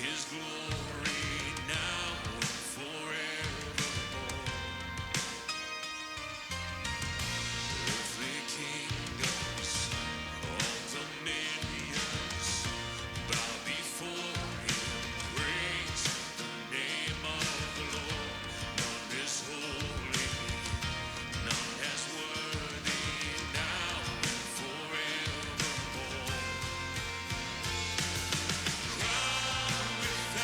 His glory now and forevermore. Earthly kingdoms, all dominions, bow before him, praise the name of the Lord. None is holy, none as worthy, now and forevermore. Crowned with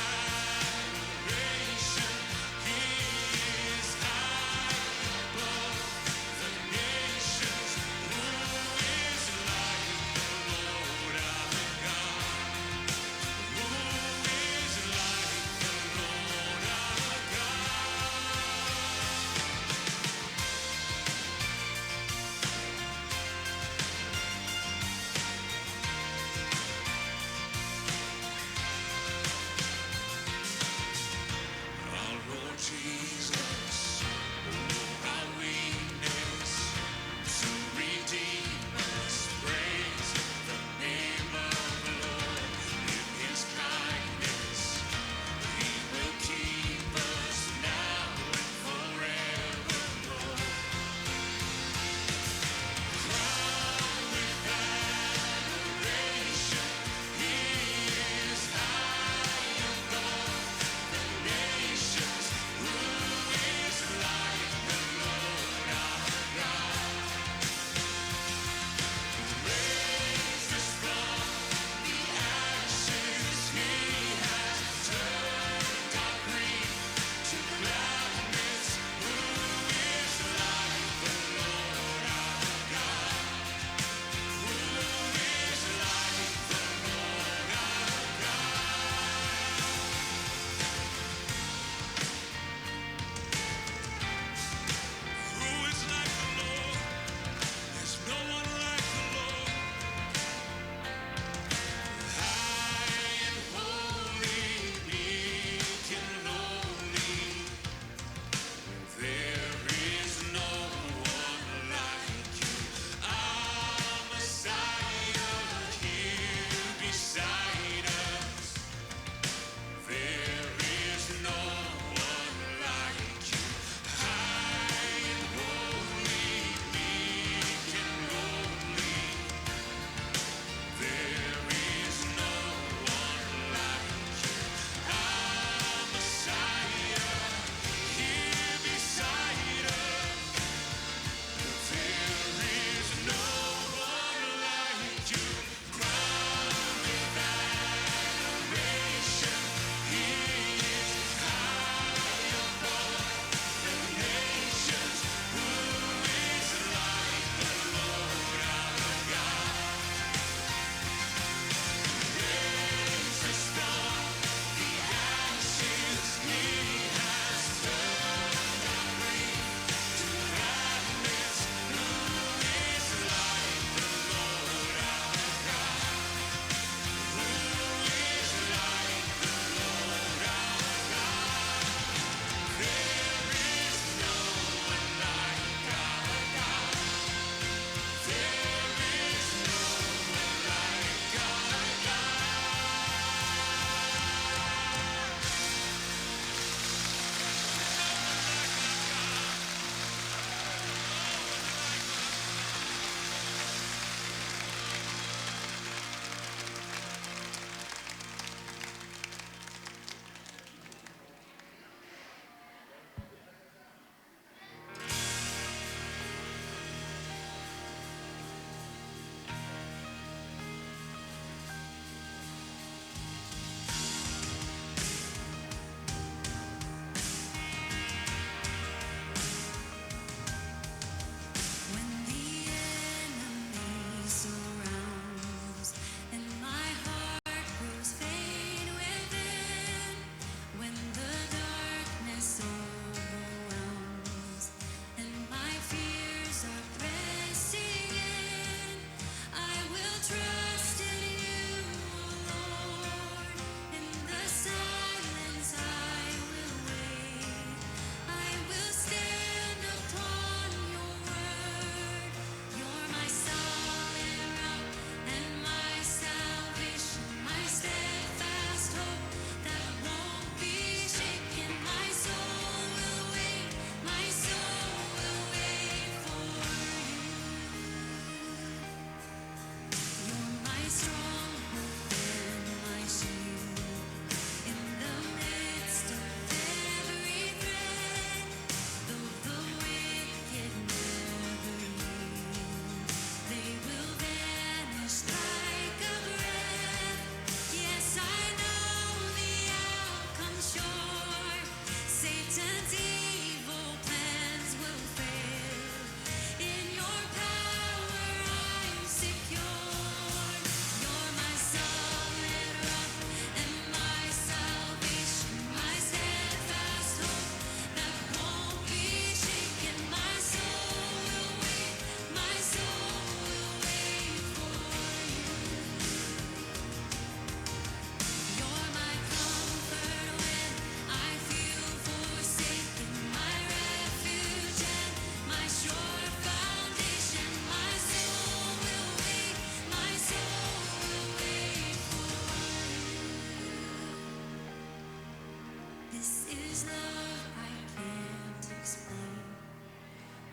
This is love I can't explain.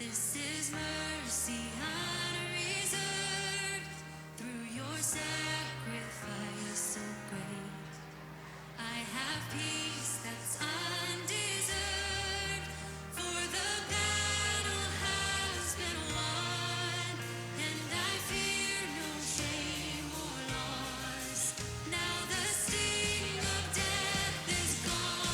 This is mercy unreserved. Through your sacrifice so great, I have peace that's undeserved. For the battle has been won, and I fear no shame or loss. Now the sting of death is gone.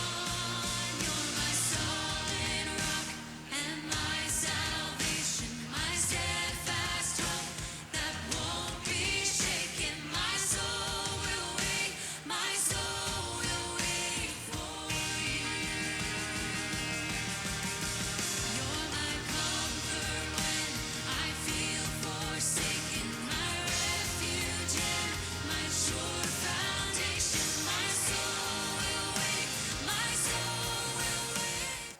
You're my solid rock and my salvation, my steadfast hope that won't be shaken. My soul will wait, my soul will wait for you. You're my comfort when I feel forsaken, my refuge and my sure foundation. My soul will wait, my soul will wait.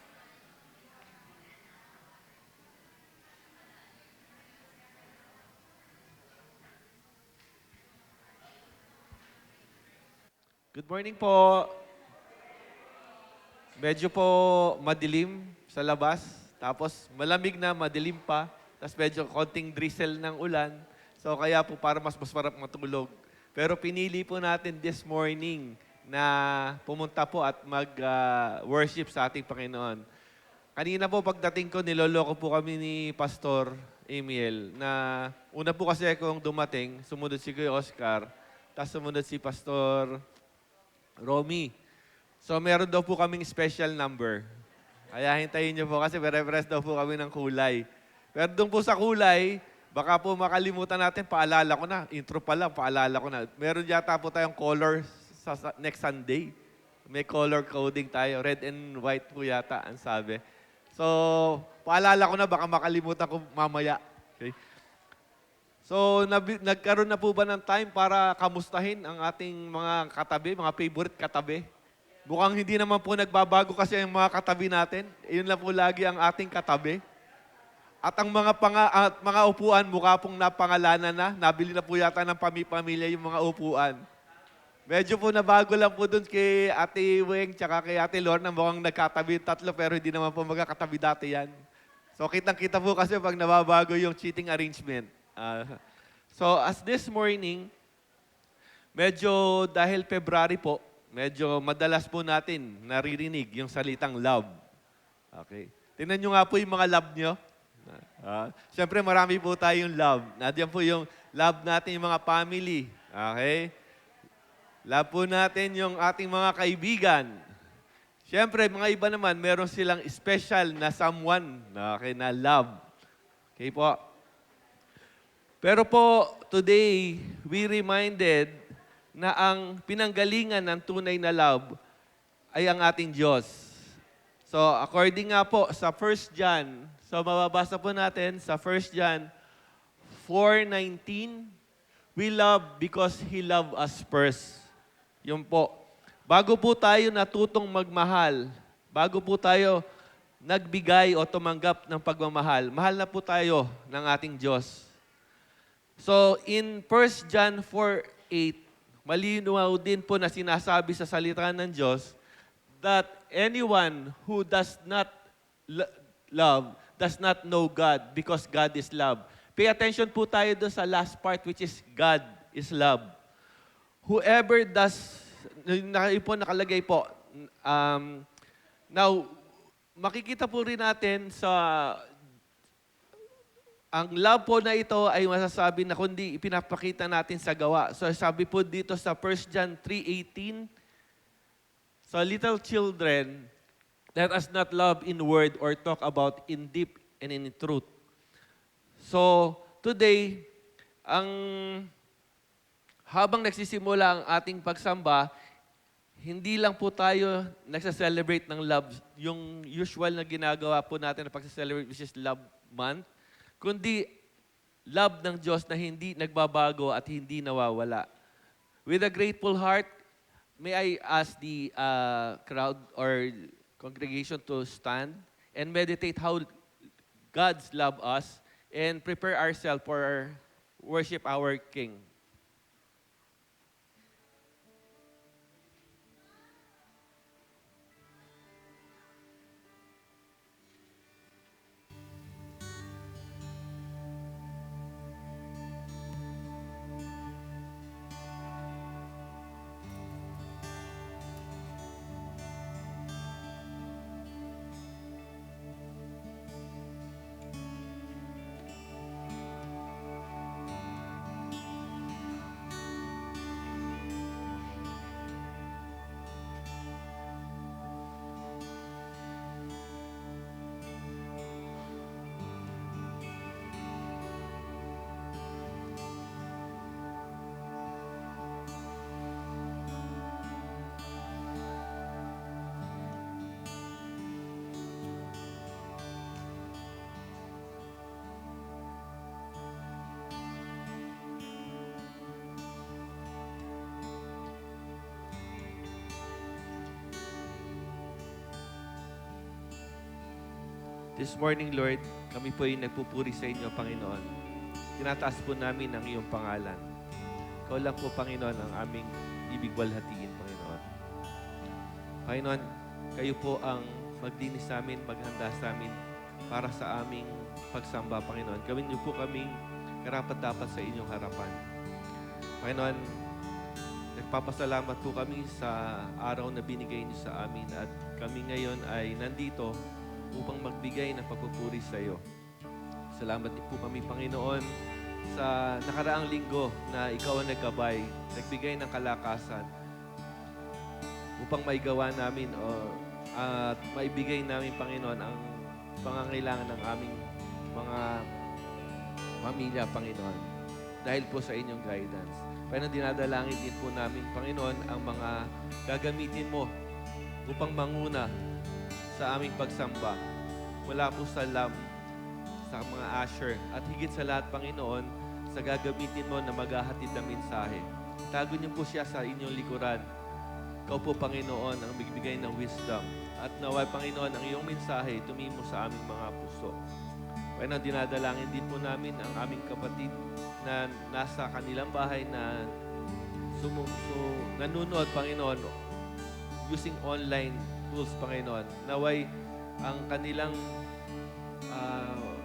Good morning po. Medyo po madilim sa labas. Tapos malamig na, madilim pa. Tapos medyo konting drizzle ng ulan. So kaya po para mas masarap matulog. Pero pinili po natin this morning na pumunta po at mag-worship sa ating Panginoon. Kanina po pagdating ko, niloloko po kami ni Pastor Emil na una po kasi akong dumating, sumunod si Kuya Oscar, tapos sumunod si Pastor Romy. So meron daw po kaming special number. Kaya hintayin niyo po kasi pare-pares daw po kami ng kulay. Pero doon po sa kulay, baka po makalimutan natin, paalala ko na. Intro pa lang, paalala ko na. Meron yata po tayong color sa next Sunday. May color coding tayo. Red and white po yata ang sabi. So, paalala ko na, baka makalimutan ko mamaya. Okay? So, nagkaroon na po ba ng time para kamustahin ang ating mga katabi, mga favorite katabi? Mukhang hindi naman po nagbabago kasi ang mga katabi natin. Yun lang po lagi ang ating katabi. At ang mga upuan, mukha pong napangalanan na. Nabili na po yata ng pamilya yung mga upuan. Medyo po nabago lang po dun kay Ate Weng tsaka kay Ate Lorna. Mukhang nagkatabi tatlo pero hindi naman po magkakatabi dati yan. So kitang-kita po kasi pag nababago yung cheating arrangement. So as this morning, medyo dahil February po, medyo madalas po natin naririnig yung salitang love. Okay. Tingnan nyo nga po yung mga love nyo. Siyempre marami po tayong love. Nandiyan po yung love natin yung mga family. Okay. Love po natin yung ating mga kaibigan. Siyempre, mga iba naman, meron silang special na someone na love. Okay po. Pero po, today, we reminded na ang pinanggalingan ng tunay na love ay ang ating Diyos. So, according nga po sa 1 John, so mababasa po natin sa 1 John 4:19, we love because He loved us first. Yun po. Bago po tayo natutong magmahal, bago po tayo nagbigay o tumanggap ng pagmamahal, mahal na po tayo ng ating Diyos. So, in 1 John 4:8, malinaw din po na sinasabi sa salita ng Diyos that anyone who does not love does not know God because God is love. Pay attention po tayo doon sa last part which is God is love. Whoever does, nakalagay po, now, makikita po rin natin sa, ang love po na ito ay masasabi na kundi ipinapakita natin sa gawa. So sabi po dito sa 1 John 3:18, so little children, let us not love in word or talk about in deep and in truth. So today, habang nagsisimula ang ating pagsamba, hindi lang po tayo nagsa-celebrate ng love, yung usual na ginagawa po natin na pagsa-celebrate which is Love Month, kundi love ng Diyos na hindi nagbabago at hindi nawawala. With a grateful heart, may I ask the crowd or congregation to stand and meditate how God's love us and prepare ourselves for worship our King. This morning, Lord, kami po ay nagpupuri sa inyo, Panginoon. Tinataas po namin ang iyong pangalan. Ikaw lang po, Panginoon, ang aming ibig walhatiin, Panginoon. Panginoon, kayo po ang magdinis sa amin, maghanda sa amin para sa aming pagsamba, Panginoon. Gawin niyo po kaming karapat-dapat sa inyong harapan. Panginoon, nagpapasalamat po kami sa araw na binigay niyo sa amin at kami ngayon ay nandito upang magbigay ng pagpupuri sa iyo. Salamat din po kami, Panginoon, sa nakaraang linggo na ikaw ang nagkabay, nagbigay ng kalakasan upang maigawa namin at maibigay namin, Panginoon, ang pangangailangan ng aming mga pamilya, Panginoon, dahil po sa inyong guidance. Panginoon, dinadalangin din po namin, Panginoon, ang mga gagamitin mo upang manguna sa aming pagsamba mula po sa sa mga usher at higit sa lahat, Panginoon, sa gagamitin mo na maghahatid ng mensahe. Tago niyo po siya sa inyong likuran. Ikaw po, Panginoon, ang magbibigay ng wisdom. At naway, Panginoon, ang iyong mensahe tumimo sa aming mga puso. Panginoon, dinadalangin din po namin ang aming kapatid na nasa kanilang bahay na nanonood, Panginoon, using online tools, Panginoon. Naway, ang kanilang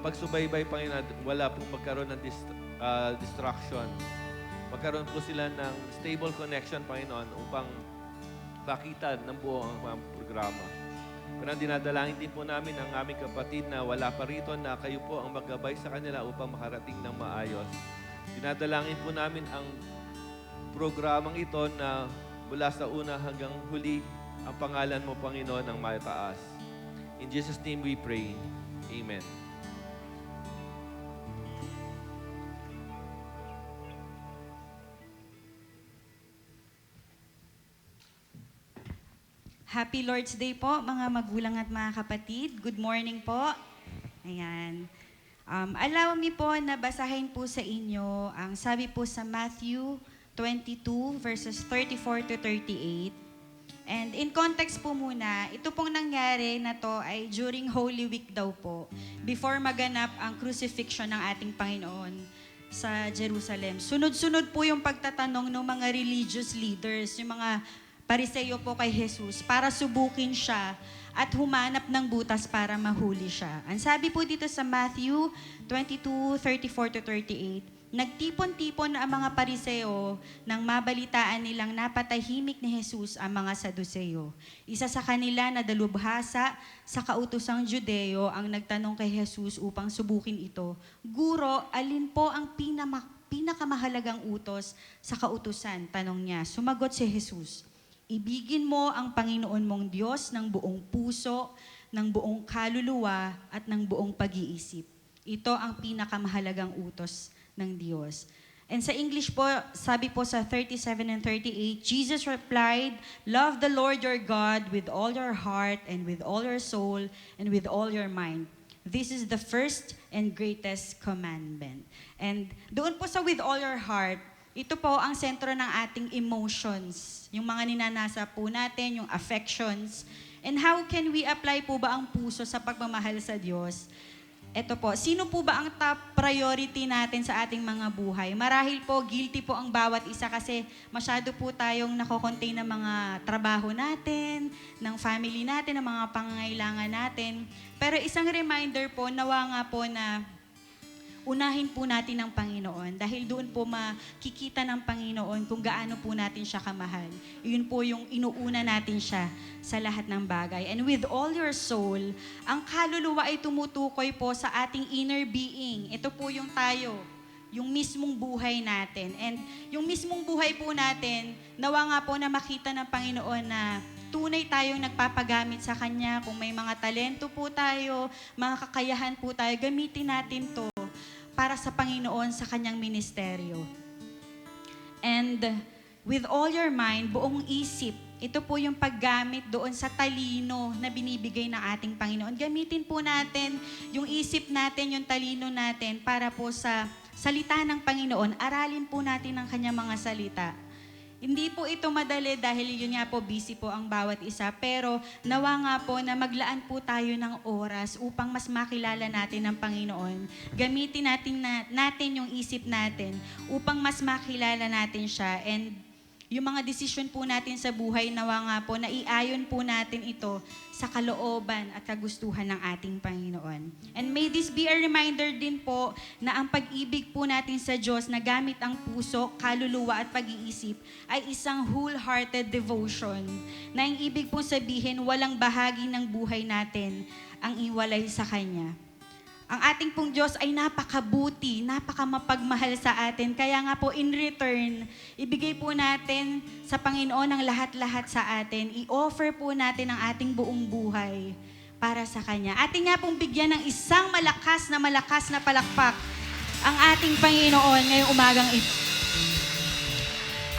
pagsubaybay, Panginoon, wala pong magkaroon ng distraction. Magkaroon po sila ng stable connection, Panginoon, upang makita ng buo ang mga programa. Pero dinadalangin din po namin ang aming kapatid na wala pa rito na kayo po ang maggabay sa kanila upang makarating ng maayos. Dinadalangin po namin ang programang ito na mula sa una hanggang huli, ang pangalan mo, Panginoon, ang mataas. In Jesus' name we pray. Amen. Happy Lord's Day po, mga magulang at mga kapatid. Good morning po. Ayan. Allow me po na basahin po sa inyo ang sabi po sa Matthew 22 verses 34 to 38. And in context po muna, ito pong nangyari na to ay during Holy Week daw po, before maganap ang crucifixion ng ating Panginoon sa Jerusalem. Sunod-sunod po yung pagtatanong ng mga religious leaders, yung mga Pariseyo po kay Jesus para subukin siya at humanap ng butas para mahuli siya. Ang sabi po dito sa Matthew 22:34 to 38, nagtipon-tipon ang mga Pariseo nang mabalitaan nilang napatahimik ni Jesus ang mga Saduceo. Isa sa kanila na dalubhasa sa kautosang Judeo ang nagtanong kay Jesus upang subukin ito, "Guro, alin po ang pinakamahalagang utos sa kautusan?" Tanong niya. Sumagot si Jesus, "Ibigin mo ang Panginoon mong Diyos ng buong puso, ng buong kaluluwa, at ng buong pag-iisip." Ito ang pinakamahalagang utos ng Diyos. And sa English po, sabi po sa 37 and 38, Jesus replied, "Love the Lord your God with all your heart and with all your soul and with all your mind. This is the first and greatest commandment." And doon po sa with all your heart, ito po ang sentro ng ating emotions, yung mga ninanasa po natin, yung affections. And how can we apply po ba ang puso sa pagmamahal sa Diyos? Ito po, sino po ba ang top priority natin sa ating mga buhay? Marahil po, guilty po ang bawat isa kasi masyado po tayong nakocontain ng mga trabaho natin, ng family natin, ng mga pangangailangan natin. Pero isang reminder po, nawa nga po na unahin po natin ang Panginoon dahil doon po makikita ng Panginoon kung gaano po natin siya kamahal. Yun po yung inuuna natin siya sa lahat ng bagay. And with all your soul, ang kaluluwa ay tumutukoy po sa ating inner being. Ito po yung tayo, yung mismong buhay natin. And yung mismong buhay po natin, nawa nga po na makita ng Panginoon na tunay tayong nagpapagamit sa Kanya. Kung may mga talento po tayo, mga kakayahan po tayo, gamitin natin to para sa Panginoon sa Kanyang ministeryo. And with all your mind, buong isip, ito po yung paggamit doon sa talino na binibigay ng ating Panginoon. Gamitin po natin yung isip natin, yung talino natin para po sa salita ng Panginoon. Aralin po natin ang Kanyang mga salita. Hindi po ito madali dahil yun nga po, busy po ang bawat isa. Pero nawa nga po na maglaan po tayo ng oras upang mas makilala natin ang Panginoon. Gamitin natin yung isip natin upang mas makilala natin siya. And yung mga desisyon po natin sa buhay, nawa nga po na iayon po natin ito sa kalooban at kagustuhan ng ating Panginoon. And may this be a reminder din po na ang pag-ibig po natin sa Diyos na gamit ang puso, kaluluwa at pag-iisip ay isang wholehearted devotion. Na ang ibig po sabihin, walang bahagi ng buhay natin ang iwalay sa Kanya. Ang ating pong Diyos ay napakabuti, napakamapagmahal sa atin. Kaya nga po in return, ibigay po natin sa Panginoon ang lahat-lahat sa atin. I-offer po natin ang ating buong buhay para sa Kanya. Ating nga pong bigyan ng isang malakas na palakpak ang ating Panginoon ngayong umagang ito.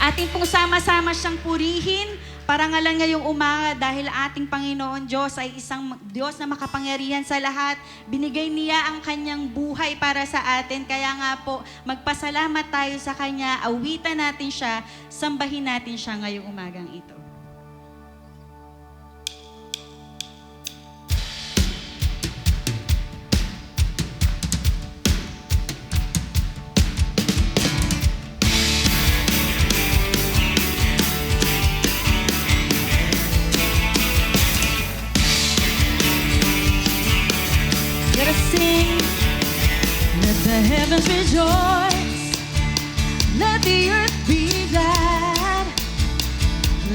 Ating pong sama-sama siyang purihin, parangalan ngayong umaga dahil ating Panginoon Diyos ay isang Diyos na makapangyarihan sa lahat. Binigay niya ang kanyang buhay para sa atin. Kaya nga po, magpasalamat tayo sa Kanya, awitan natin siya, sambahin natin siya ngayong umagang ito. Let us sing, let the heavens rejoice, let the earth be glad,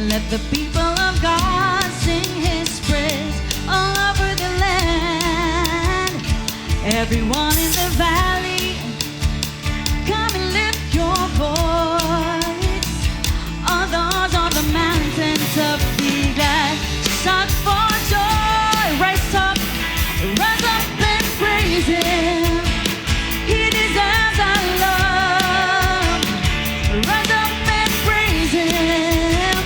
let the people of God sing His praise all over the land. Everyone in the valley, come and lift your voice. All those on the mountains up, be glad, shout for joy, rise up and praise Him. He deserves our love. Rise up and praise Him.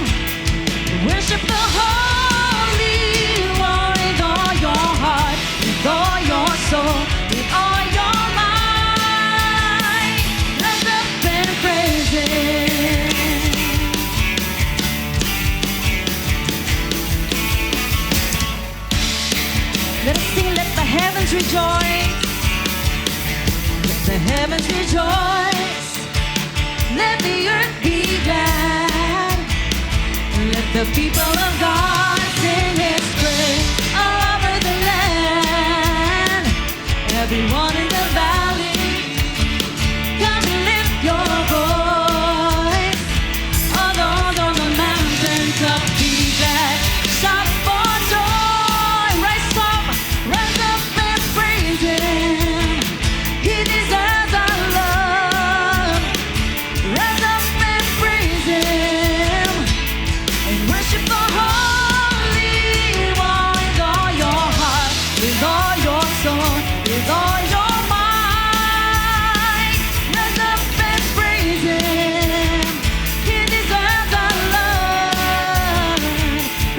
Worship the Holy One with all your heart, with all your soul, with all your might. Rise up and praise Him. Let us sing, let the heavens rejoice. Let the heavens rejoice. Let the earth be glad. Let the people of God sing His praise all over the land. Everyone in the valley, come and lift your voice. All those on the mountains up, be glad. Shout for joy, rise up and praise Him. He deserves our love. Rise up and praise Him, and worship the Holy One with all your heart, with all your soul, with all your might. Rise up and praise Him. He deserves our love.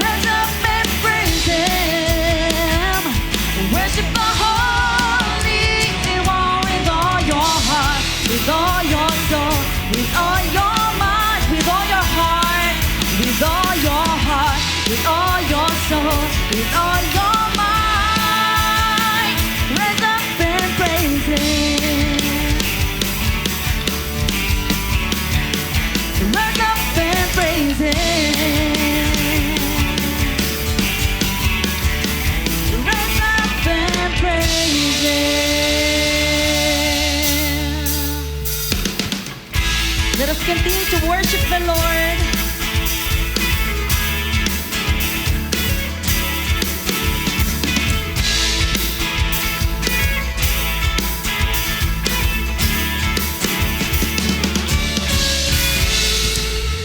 Rise up and praise Him. Worship the Holy One with all your heart, with all your soul, with all your might, with all your heart, with all your heart, with all your soul, with all your might. Rise up and praise Him. Rise up and praise Him. Rise up and praise Him. Let us continue to worship the Lord.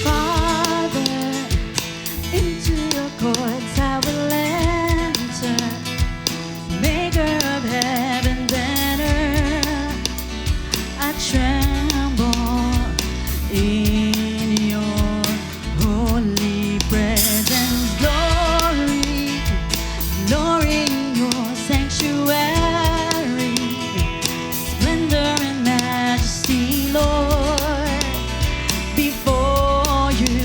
Father, into your courts I will enter, maker of heaven and earth. I tremble in your holy presence. Glory, glory in your sanctuary, splendor and majesty, Lord. Before you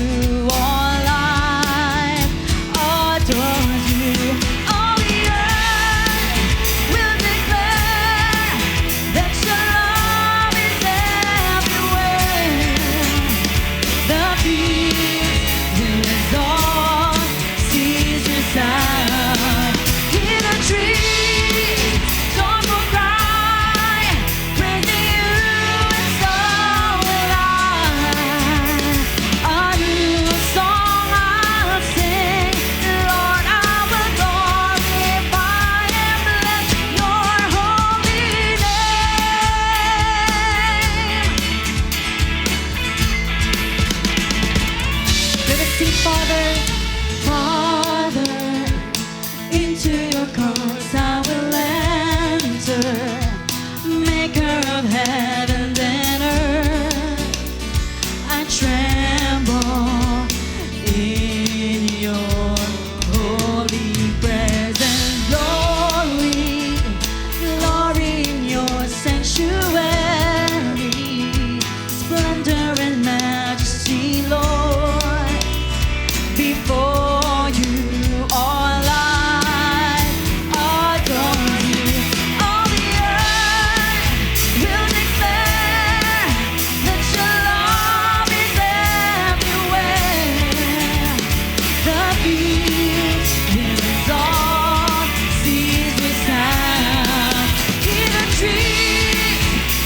fields will exalt Caesar's sound. Hear the trees,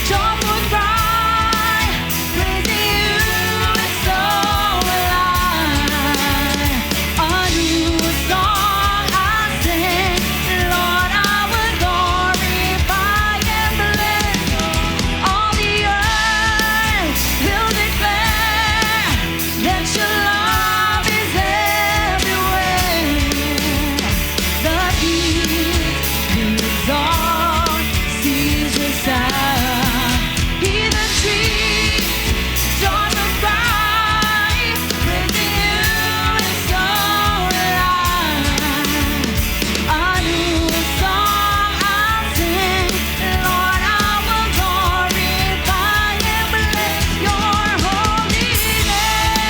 joyful cry, praising you is so alive. A new song I sing, Lord, I will glorify and bless. All the earth will declare that your love is everywhere. The fields will exalt Caesar's sound. Hear the trees, joyful cry, praising you is so alive. A new song I'll sing, Lord, I will glorify and bless your holy name.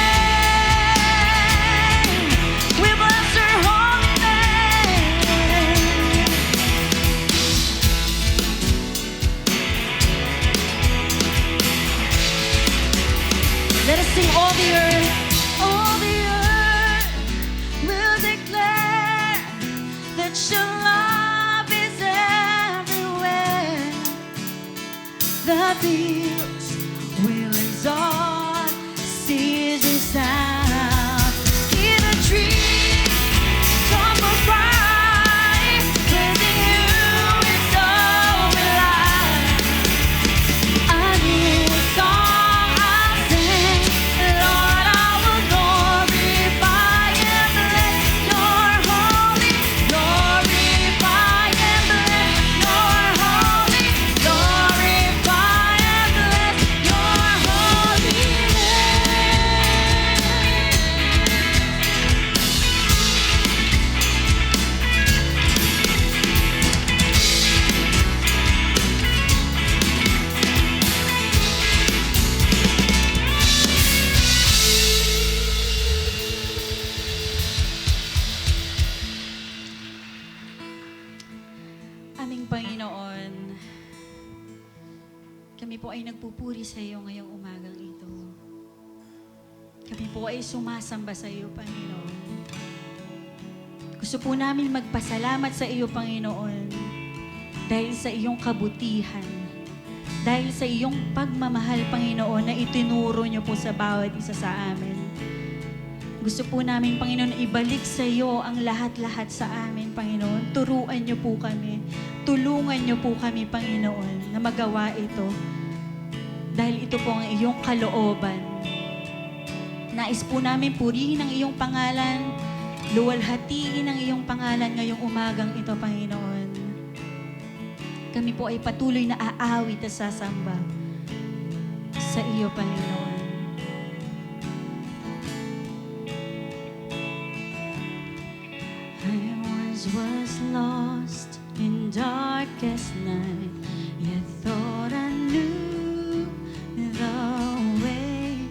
We bless your holy name. Let us sing all the earth. All the earth will declare that your love is everywhere. The fields will exalt Caesar's sound. Hear the trees, joyful cry, praising you is so alive. A new song I'll sing, Lord, I will glorify and bless your holy, glorify and bless your holy, glorify and bless your holy Aming Panginoon, kami po ay nagpupuri sa iyo ngayong umagang ito. Kami po ay sumasamba sa iyo, Panginoon. Gusto po namin magpasalamat sa iyo, Panginoon, dahil sa iyong kabutihan, dahil sa iyong pagmamahal, Panginoon, na itinuro niyo po sa bawat isa sa amin. Gusto po namin, Panginoon, ibalik sa iyo ang lahat-lahat sa amin, Panginoon. Turuan niyo po kami. Tulungan niyo po kami, Panginoon, na magawa ito. Dahil ito po ang iyong kalooban. Nais po namin purihin ang iyong pangalan, luwalhatiin ang iyong pangalan ngayong umagang ito, Panginoon. Kami po ay patuloy na aawit at sasamba sa iyo, Panginoon. I once was lost in darkest night, yet thought I knew the way.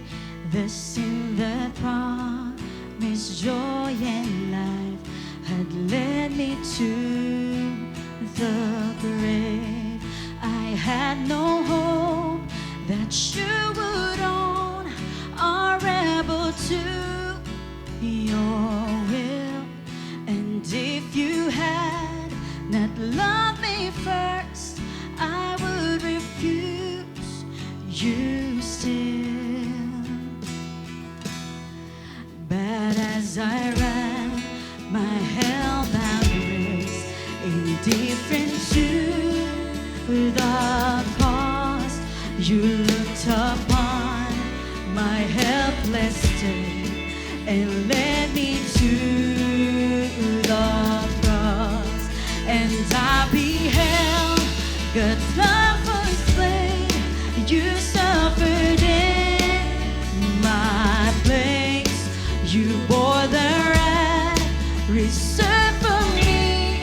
The sin that promised joy and life had led me to the grave. I had no hope that you would own or rebel to your will. And if you had not loved me first, I would refuse you still. But as I ran my hell-bound race, indifferent to the cost, you looked upon my helpless state and led me to the cross. And I beheld God's love was slain. You suffered in my place. You bore the wrath reserved for me.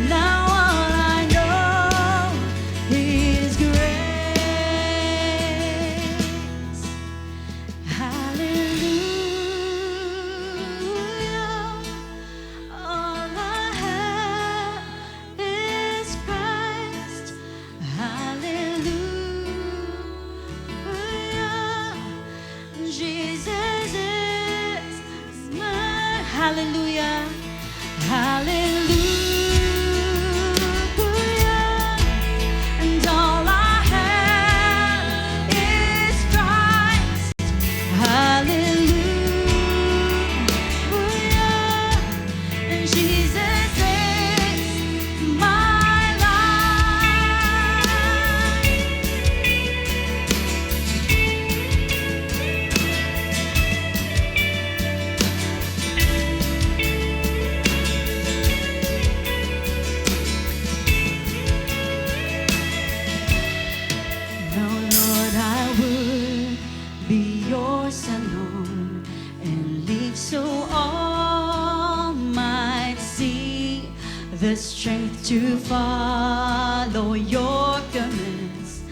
Now all I know is grace. Hallelujah. All I have is Christ. Hallelujah. Jesus is mine. Hallelujah. Hallelujah. And all I have is Christ. Hallelujah. And Jesus is my life. Now, Lord, I would be yours alone and live so all might see the strength to follow your commands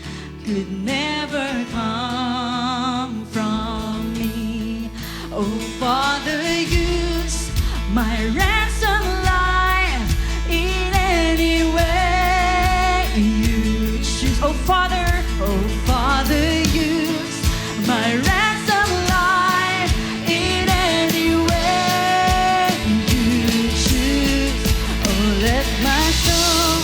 could never come from me. Oh, Father, use my ransom life in any way you choose. Oh, Father, use my ransom life in any way you choose. Oh, let my soul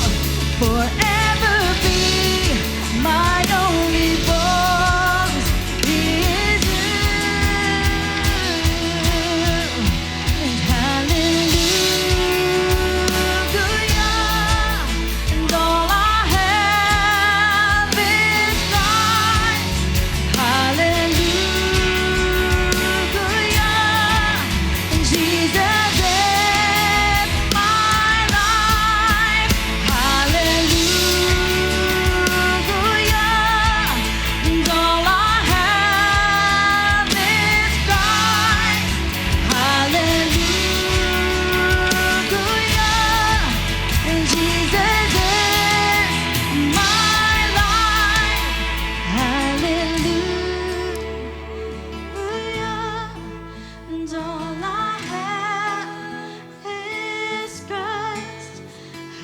forever be my only boast is you. And hallelujah. And all I have is Christ. Hallelujah. And Jesus is my life. Hallelujah. And all I have is Christ. Hallelujah. And Jesus is my life. Hallelujah. And all I have is Christ.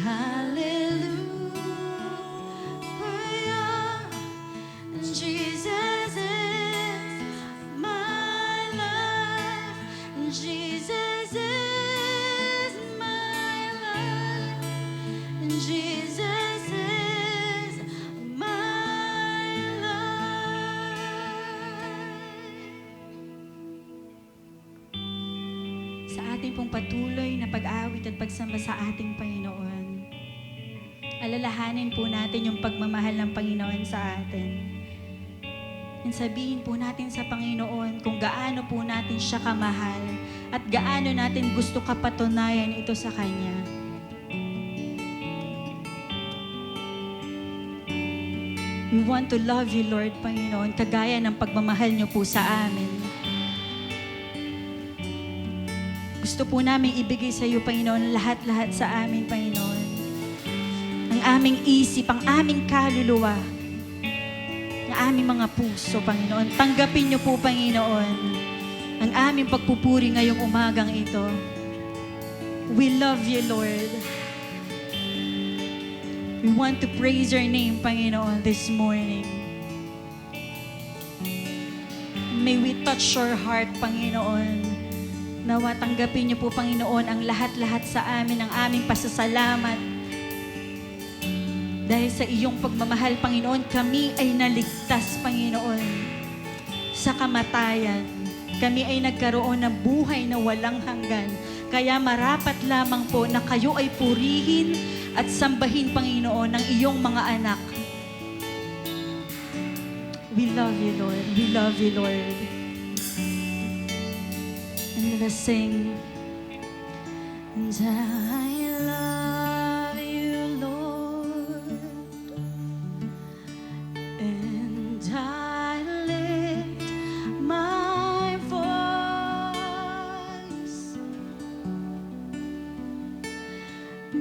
Hallelujah. And Jesus is my life. And Jesus is my life. And Jesus is my life. Sa ating pong patuloy na pag-awit at pagsamba sa ating Panginoon, alalahanin po natin yung pagmamahal ng Panginoon sa atin. And sabihin po natin sa Panginoon kung gaano po natin siya kamahal at gaano natin gusto kapatunayan ito sa Kanya. We want to love you, Lord, Panginoon, kagaya ng pagmamahal niyo po sa amin. Gusto po namin ibigay sa iyo, Panginoon, lahat-lahat sa amin, Panginoon. Ang aming isip, ang aming kaluluwa, ang aming mga puso, Panginoon. Tanggapin niyo po, Panginoon, ang aming pagpupuri ngayong umagang ito. We love you, Lord. We want to praise your name, Panginoon, this morning. May we touch your heart, Panginoon. Nawa tanggapin niyo po, Panginoon, ang lahat-lahat sa amin, ang aming pasasalamat. Dahil sa iyong pagmamahal, Panginoon, kami ay naligtas, Panginoon, sa kamatayan. Kami ay nagkaroon ng buhay na walang hanggan. Kaya marapat lamang po na kayo ay purihin at sambahin, Panginoon, ng iyong mga anak. We love you, Lord. We love you, Lord. And let us sing. And I love you, Lord. And I lift my voice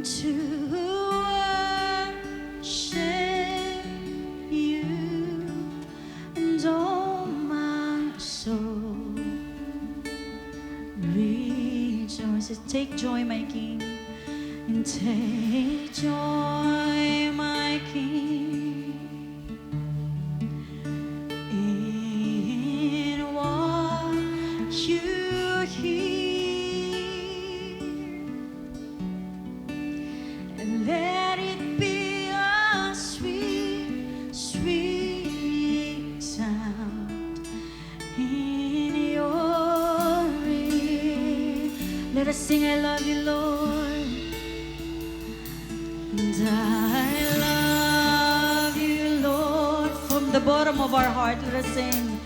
to worship you, and all my soul rejoices. Take joy, my King, and take joy, my King, in what you hear. you, Lord. And I love you, Lord. From the bottom of our heart, let us sing.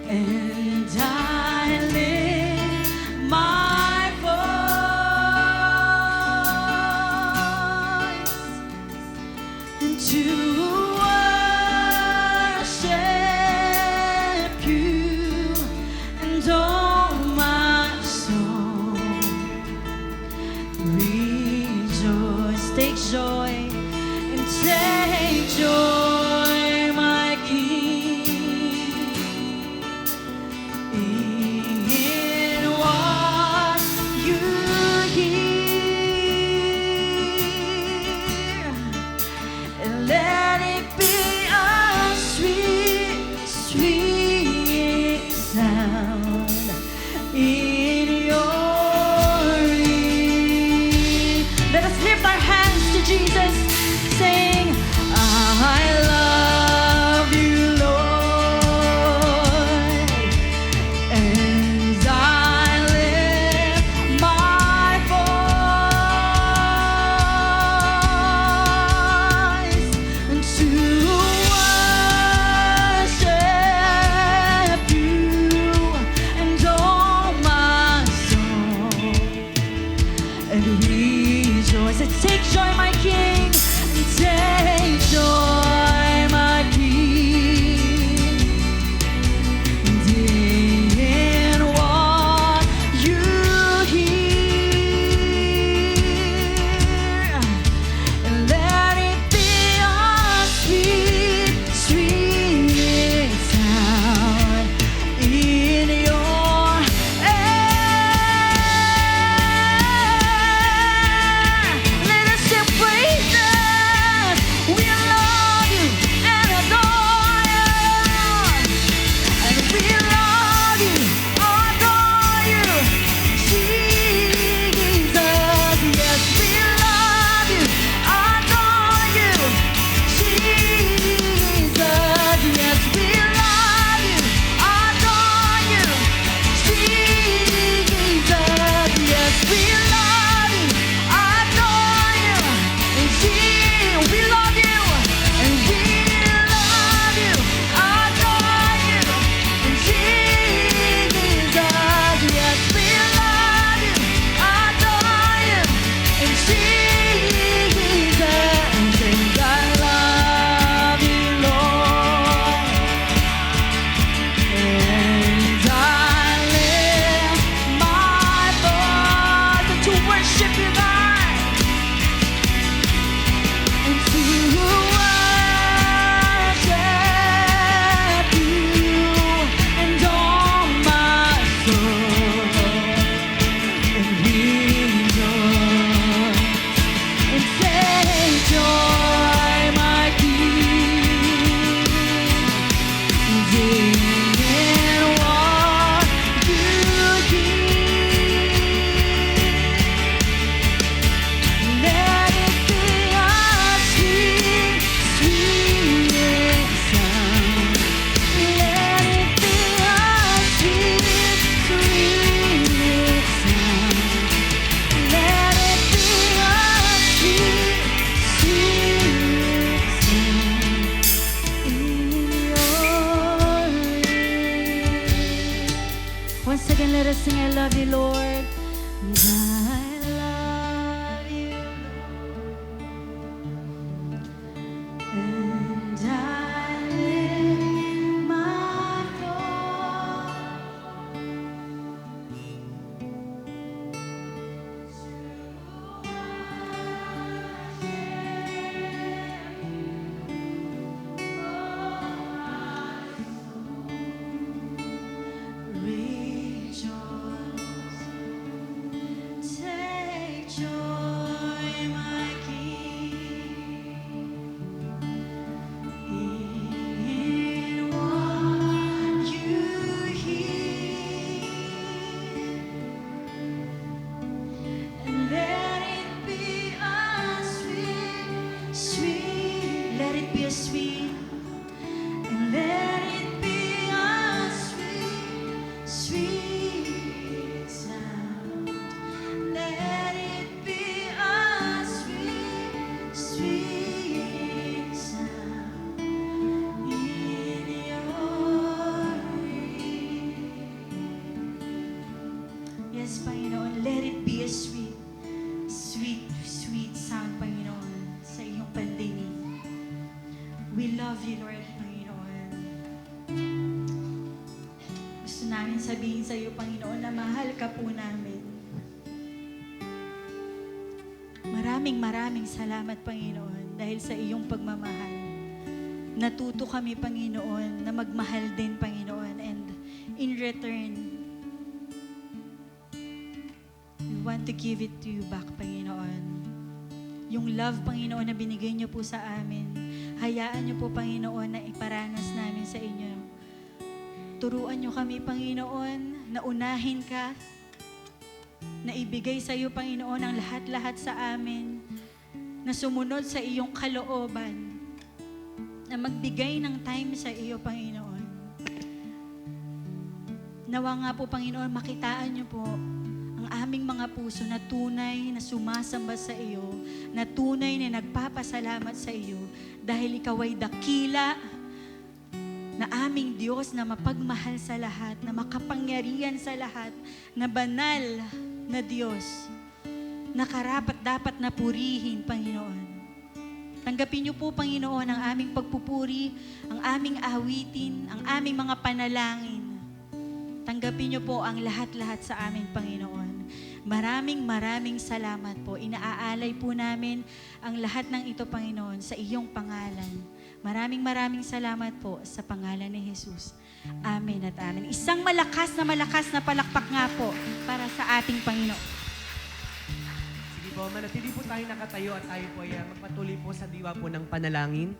And I lift my voice to worship you, and all my soul rejoice. Take joy and take joy, my King, in what you hear, and let it be a sweet, sweet sound in your ear. Let us lift our hands to Jesus, saying, I love you, Lord, and I lift my voice to worship you, and all my soul and rejoice. And take joy, my King, and take joy, my King, and in what you hear, and let it be a sweet, sweet sound in your ear. Let us sing praises. We love namin sabihin sa iyo, Panginoon, na mahal ka po namin. Maraming salamat, Panginoon, dahil sa iyong pagmamahal. Natuto kami, Panginoon, na magmahal din, Panginoon, and in return, we want to give it to you back, Panginoon. Yung love, Panginoon, na binigay niyo po sa amin, hayaan niyo po, Panginoon, na iparanas namin sa inyo. Turuan niyo kami, Panginoon, na unahin ka, na ibigay sa iyo, Panginoon, ang lahat-lahat sa amin, na sumunod sa iyong kalooban, na magbigay ng time sa iyo, Panginoon. Nawa nga po, Panginoon, makitaan niyo po ang aming mga puso na tunay na sumasamba sa iyo, na tunay na nagpapasalamat sa iyo, dahil ikaw ay dakila na aming Diyos na mapagmahal sa lahat, na makapangyarihan sa lahat, na banal na Diyos, na karapat dapat na purihin, Panginoon. Tanggapin niyo po, Panginoon, ang aming pagpupuri, ang aming awitin, ang aming mga panalangin. Tanggapin niyo po ang lahat-lahat sa amin, Panginoon. Maraming salamat po. Inaaalay po namin ang lahat ng ito, Panginoon, sa iyong pangalan. Maraming salamat po sa pangalan ni Jesus. Amen at amen. Isang malakas na palakpak nga po para sa ating Panginoon. Sige po, manatili po tayo nakatayo at tayo po ay magpatuloy po sa diwa po ng panalangin.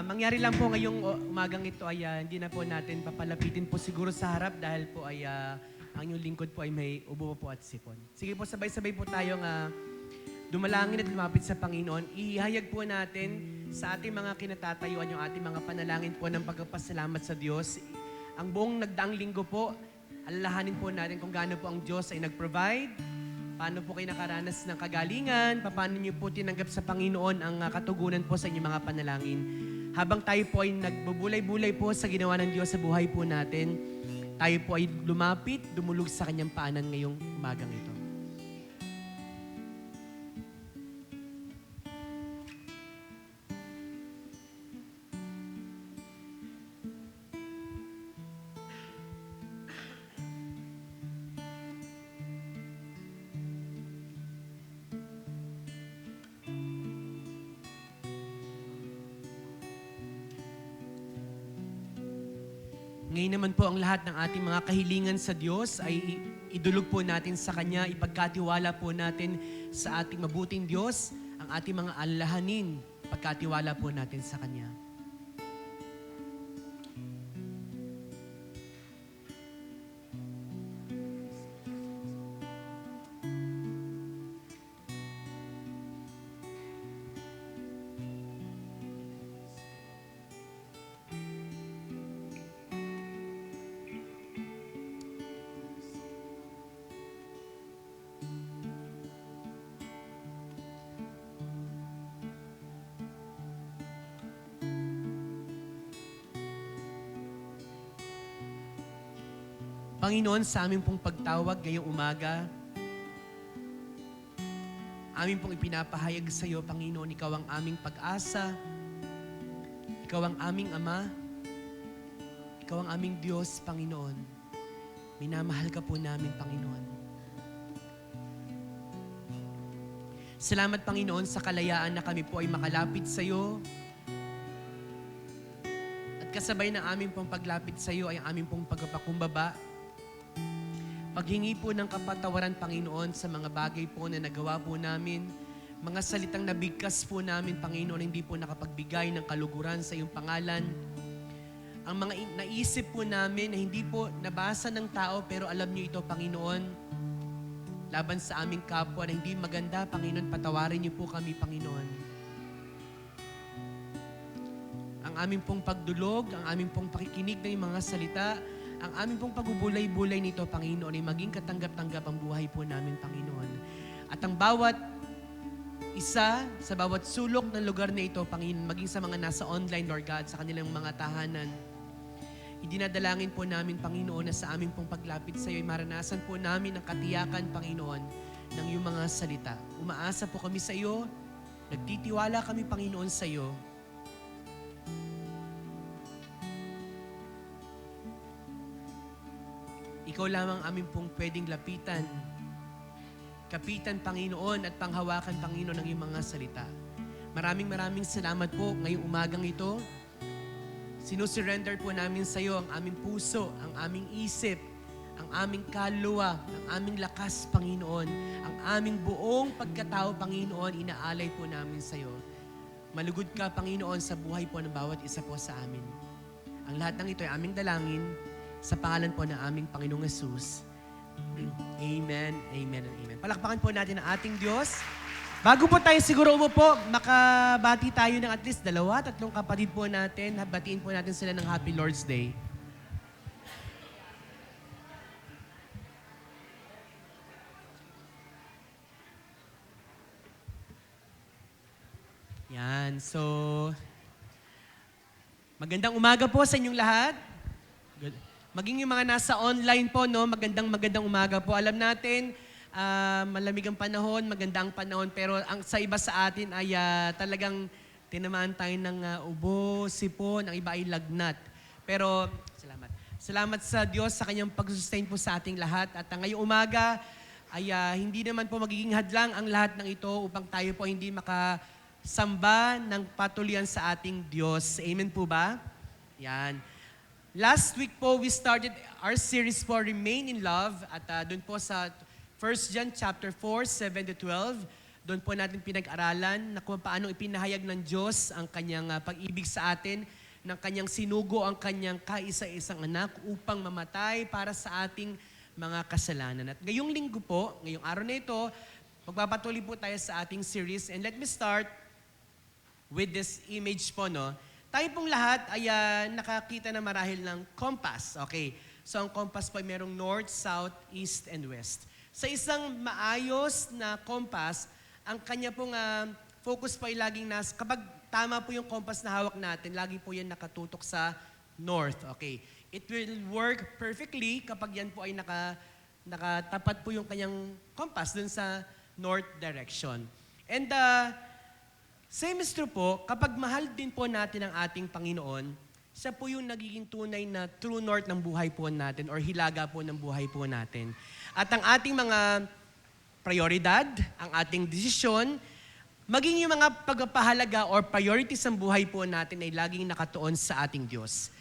Mangyari lang po ngayong umagang ito ay hindi na po natin papalapitin po siguro sa harap dahil po ay ang inyong lingkod po ay may ubo po at sipon. Sige po, sabay-sabay po tayong dumalangin at lumapit sa Panginoon. Ihayag po natin sa ating mga kinatatayuan yung ating mga panalangin po ng pagpapasalamat sa Diyos. Ang buong nagdaang linggo po, alalahanin po natin kung gaano po ang Diyos ay nag-provide, paano po kayo nakaranas ng kagalingan, paano niyo po tinanggap sa Panginoon ang katugunan po sa inyong mga panalangin. Habang tayo po ay nagbubulay-bulay po sa ginawa ng Diyos sa buhay po natin, tayo po ay lumapit, dumulog sa kanyang paanan ngayong umagang ito. Ngayon naman po ang lahat ng ating mga kahilingan sa Diyos ay idulog po natin sa Kanya, ipagkatiwala po natin sa ating mabuting Diyos ang ating mga alalahanin, pagkatiwala po natin sa Kanya. Panginoon, sa aming pong pagtawag ngayong umaga, amin pong ipinapahayag sa iyo, Panginoon, Ikaw ang aming pag-asa, Ikaw ang aming Ama, Ikaw ang aming Diyos, Panginoon. Minamahal ka po namin, Panginoon. Salamat, Panginoon, sa kalayaan na kami po ay makalapit sa iyo. At kasabay ng aming pong paglapit sa iyo ay ang aming pong pagpapakumbaba. Paghingi po ng kapatawaran, Panginoon, sa mga bagay po na nagawa po namin, mga salitang nabigkas po namin, Panginoon, hindi po nakapagbigay ng kaluguran sa iyong pangalan. Ang mga naisip po namin na hindi po nabasa ng tao, pero alam niyo ito, Panginoon, laban sa aming kapwa na hindi maganda, Panginoon, patawarin niyo po kami, Panginoon. Ang aming pong pagdulog, ang aming pong pakikinig ng mga salita, ang aming pong pagbubulay-bulay nito, Panginoon, ay maging katanggap-tanggap ang buhay po namin, Panginoon. At ang bawat isa, sa bawat sulok ng lugar na ito, Panginoon, maging sa mga nasa online, Lord God, sa kanilang mga tahanan, idinadalangin po namin, Panginoon, na sa aming pong paglapit sa iyo, ay maranasan po namin ang katiyakan, Panginoon, ng iyong mga salita. Umaasa po kami sa iyo, nagtitiwala kami, Panginoon, sa iyo. Ikaw lamang amin pong pwedeng lapitan. Kapitan, Panginoon, at panghawakan, Panginoon, ng iyong mga salita. Maraming salamat po ngayong umagang ito. Sinusurrender po namin sa iyo ang aming puso, ang aming isip, ang aming kaluluwa, ang aming lakas, Panginoon, ang aming buong pagkatao, Panginoon, inaalay po namin sa iyo. Malugod ka, Panginoon, sa buhay po ng bawat isa po sa amin. Ang lahat ng ito ay aming dalangin sa pangalan po ng aming Panginoong Yesus. Amen, amen, and amen. Palakpakan po natin ang ating Diyos. Bago po tayo siguro umupo, makabati tayo ng at least 2-3 kapatid po natin. Batiin po natin sila ng Happy Lord's Day. Yan, so magandang umaga po sa inyong lahat. Good. Maging yung mga nasa online po, no, magandang umaga po. Alam natin, malamig ang panahon, maganda ang panahon, pero sa iba sa atin ay talagang tinamaan tayo ng ubo, sipon, ang iba ay lagnat. Pero, salamat. Salamat sa Diyos sa kanyang pag-sustain po sa ating lahat. At ngayong umaga ay hindi naman po magiging hadlang ang lahat ng ito upang tayo po hindi makasamba ng patuloyan sa ating Diyos. Amen po ba? Yan. Last week po, we started our series for Remain in Love. At doon po sa 1 John chapter 4, 7-12, doon po natin pinag-aralan na kung paano ipinahayag ng Diyos ang kanyang pag-ibig sa atin, ng kanyang sinugo ang kanyang kaisa-isang anak upang mamatay para sa ating mga kasalanan. At ngayong linggo po, ngayong araw na ito, magpapatuloy po tayo sa ating series. And let me start with this image po, no? Tayo pong lahat ay nakakita na marahil ng compass. Okay, so ang compass po ay merong north, south, east, and west. Sa isang maayos na compass, ang kanya pong focus po ay laging kapag tama po yung compass na hawak natin, lagi po yan nakatutok sa north. Okay, it will work perfectly kapag yan po ay nakatapat po yung kanyang compass dun sa north direction. And same is true po, kapag mahal din po natin ang ating Panginoon, siya po yung nagiging tunay na true north ng buhay po natin or hilaga po ng buhay po natin. At ang ating mga prioridad, ang ating desisyon, maging yung mga pagpapahalaga or priorities ng buhay po natin ay laging nakatuon sa ating Diyos.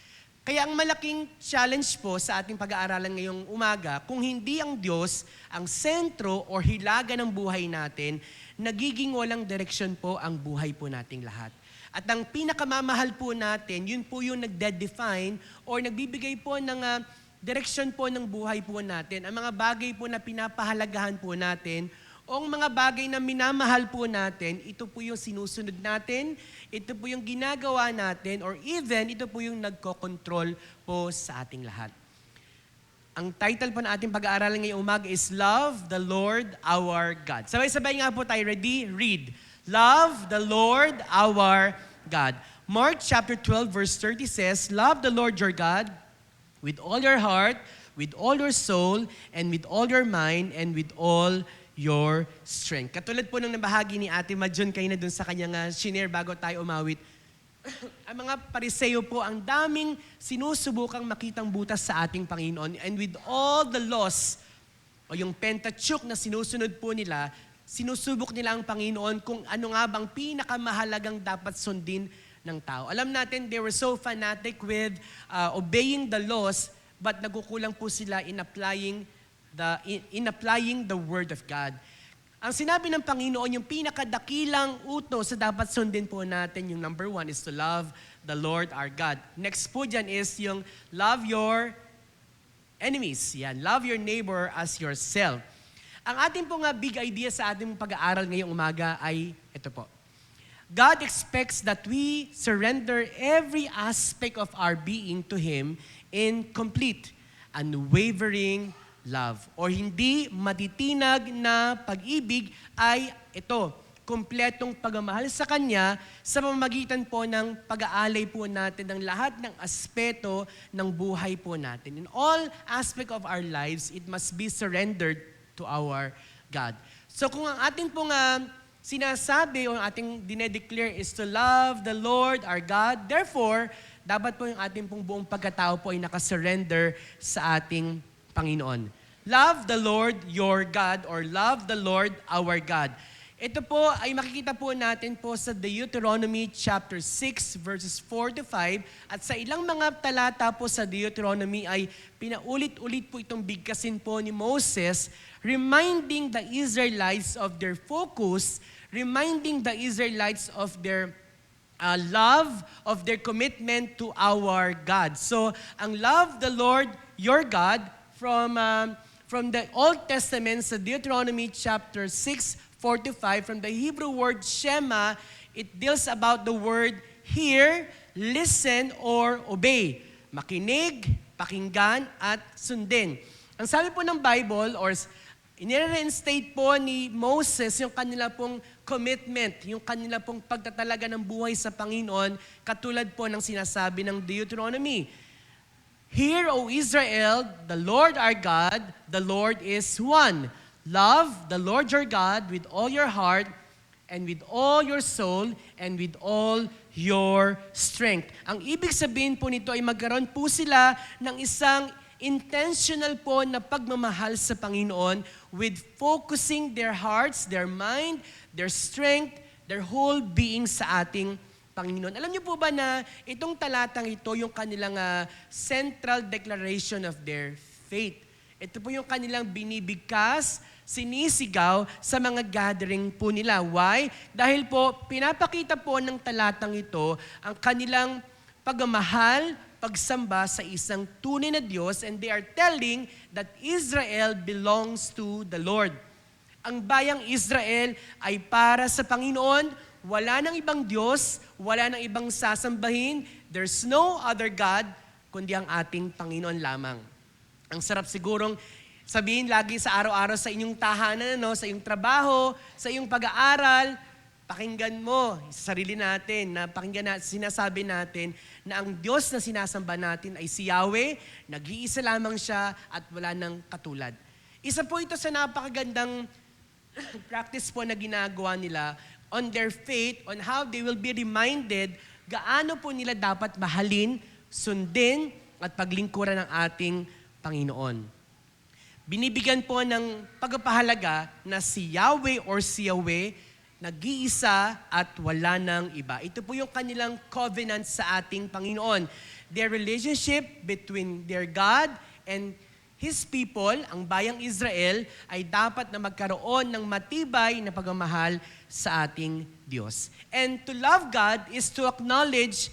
Kaya ang malaking challenge po sa ating pag-aaralan ngayong umaga, kung hindi ang Diyos ang sentro or hilaga ng buhay natin, nagiging walang direksyon po ang buhay po nating lahat. At ang pinakamamahal po natin, yun po yung nagde-define or nagbibigay po ng direksyon po ng buhay po natin. Ang mga bagay po na pinapahalagahan po natin o ang mga bagay na minamahal po natin, ito po yung sinusunod natin, ito po yung ginagawa natin, or even ito po yung nagko-control po sa ating lahat. Ang title po na ating pag-aaralan ngayong umaga is Love the Lord our God. Sabay-sabay nga po tayo. Ready? Read. Love the Lord our God. Mark chapter 12 verse 30 says, Love the Lord your God with all your heart, with all your soul, and with all your mind, and with all your strength. Katulad po nung nabahagi ni Ate Madjon kayo na dun sa kanyang shinare bago tayo umawit, ang mga Pariseo po, ang daming sinusubukang makitang butas sa ating Panginoon. And with all the laws, o yung Pentateuch na sinusunod po nila, sinusubok nila ang Panginoon kung ano nga bang pinakamahalagang dapat sundin ng tao. Alam natin, they were so fanatic with obeying the laws, but nagukulang po sila in applying the Word of God. Ang sinabi ng Panginoon, yung pinakadakilang utos sa dapat sundin po natin, yung number 1 is to love the Lord our God. Next po dyan is yung love your enemies. Yan, love your neighbor as yourself. Ang ating pong big idea sa ating pag-aaral ngayong umaga ay ito po. God expects that we surrender every aspect of our being to Him in complete, unwavering love. Or hindi matitinag na pag-ibig ay ito, kumpletong pagmamahal sa Kanya sa pamamagitan po ng pag-aalay po natin ng lahat ng aspeto ng buhay po natin. In all aspect of our lives, it must be surrendered to our God. So kung ang ating pong sinasabi o ang ating dinedeclare is to love the Lord our God, therefore, dapat po yung ating pong buong pagkatao po ay nakasurrender sa ating Panginoon. Love the Lord your God or love the Lord our God. Ito po ay makikita po natin po sa Deuteronomy chapter 6 verses 4 to 5 at sa ilang mga talata po sa Deuteronomy ay pinaulit-ulit po itong bigkasin po ni Moses, reminding the Israelites of their focus, reminding the Israelites of their love, of their commitment to our God. So, ang love the Lord your God from the Old Testament sa Deuteronomy chapter 6, 4 to 5, from the Hebrew word Shema, it deals about the word hear, listen, or obey. Makinig, pakinggan, at sundin. Ang sabi po ng Bible, or inireinstate po ni Moses yung kanila pong commitment, yung kanila pong pagtatalaga ng buhay sa Panginoon, katulad po ng sinasabi ng Deuteronomy. Hear, O Israel, the Lord our God, the Lord is one. Love the Lord your God with all your heart and with all your soul and with all your strength. Ang ibig sabihin po nito ay magkaroon po sila ng isang intentional po na pagmamahal sa Panginoon with focusing their hearts, their mind, their strength, their whole being sa ating Panginoon. Alam niyo po ba na itong talatang ito yung kanilang central declaration of their faith. Ito po yung kanilang binibigkas, sinisigaw sa mga gathering po nila. Why? Dahil po, pinapakita po ng talatang ito ang kanilang pagmamahal, pagsamba sa isang tunay na Diyos, and they are telling that Israel belongs to the Lord. Ang bayang Israel ay para sa Panginoon, wala nang ibang Diyos, wala nang ibang sasambahin, there's no other God, kundi ang ating Panginoon lamang. Ang sarap sigurong sabihin lagi sa araw-araw sa inyong tahanan, sa iyong trabaho, sa iyong pag-aaral, pakinggan mo sa sarili natin, na pakinggan natin, sinasabi natin na ang Diyos na sinasamba natin ay si Yahweh, nag-iisa lamang siya at wala nang katulad. Isa po ito sa napakagandang practice po na ginagawa nila on their faith, on how they will be reminded gaano po nila dapat mahalin, sundin, at paglingkuran ng ating Panginoon. Binibigyan po ng pagpapahalaga na si Yahweh or si Yahweh, nag-iisa at wala nang iba. Ito po yung kanilang covenant sa ating Panginoon. Their relationship between their God and His people, ang bayang Israel, ay dapat na magkaroon ng matibay na pagmamahal sa ating Diyos. And to love God is to acknowledge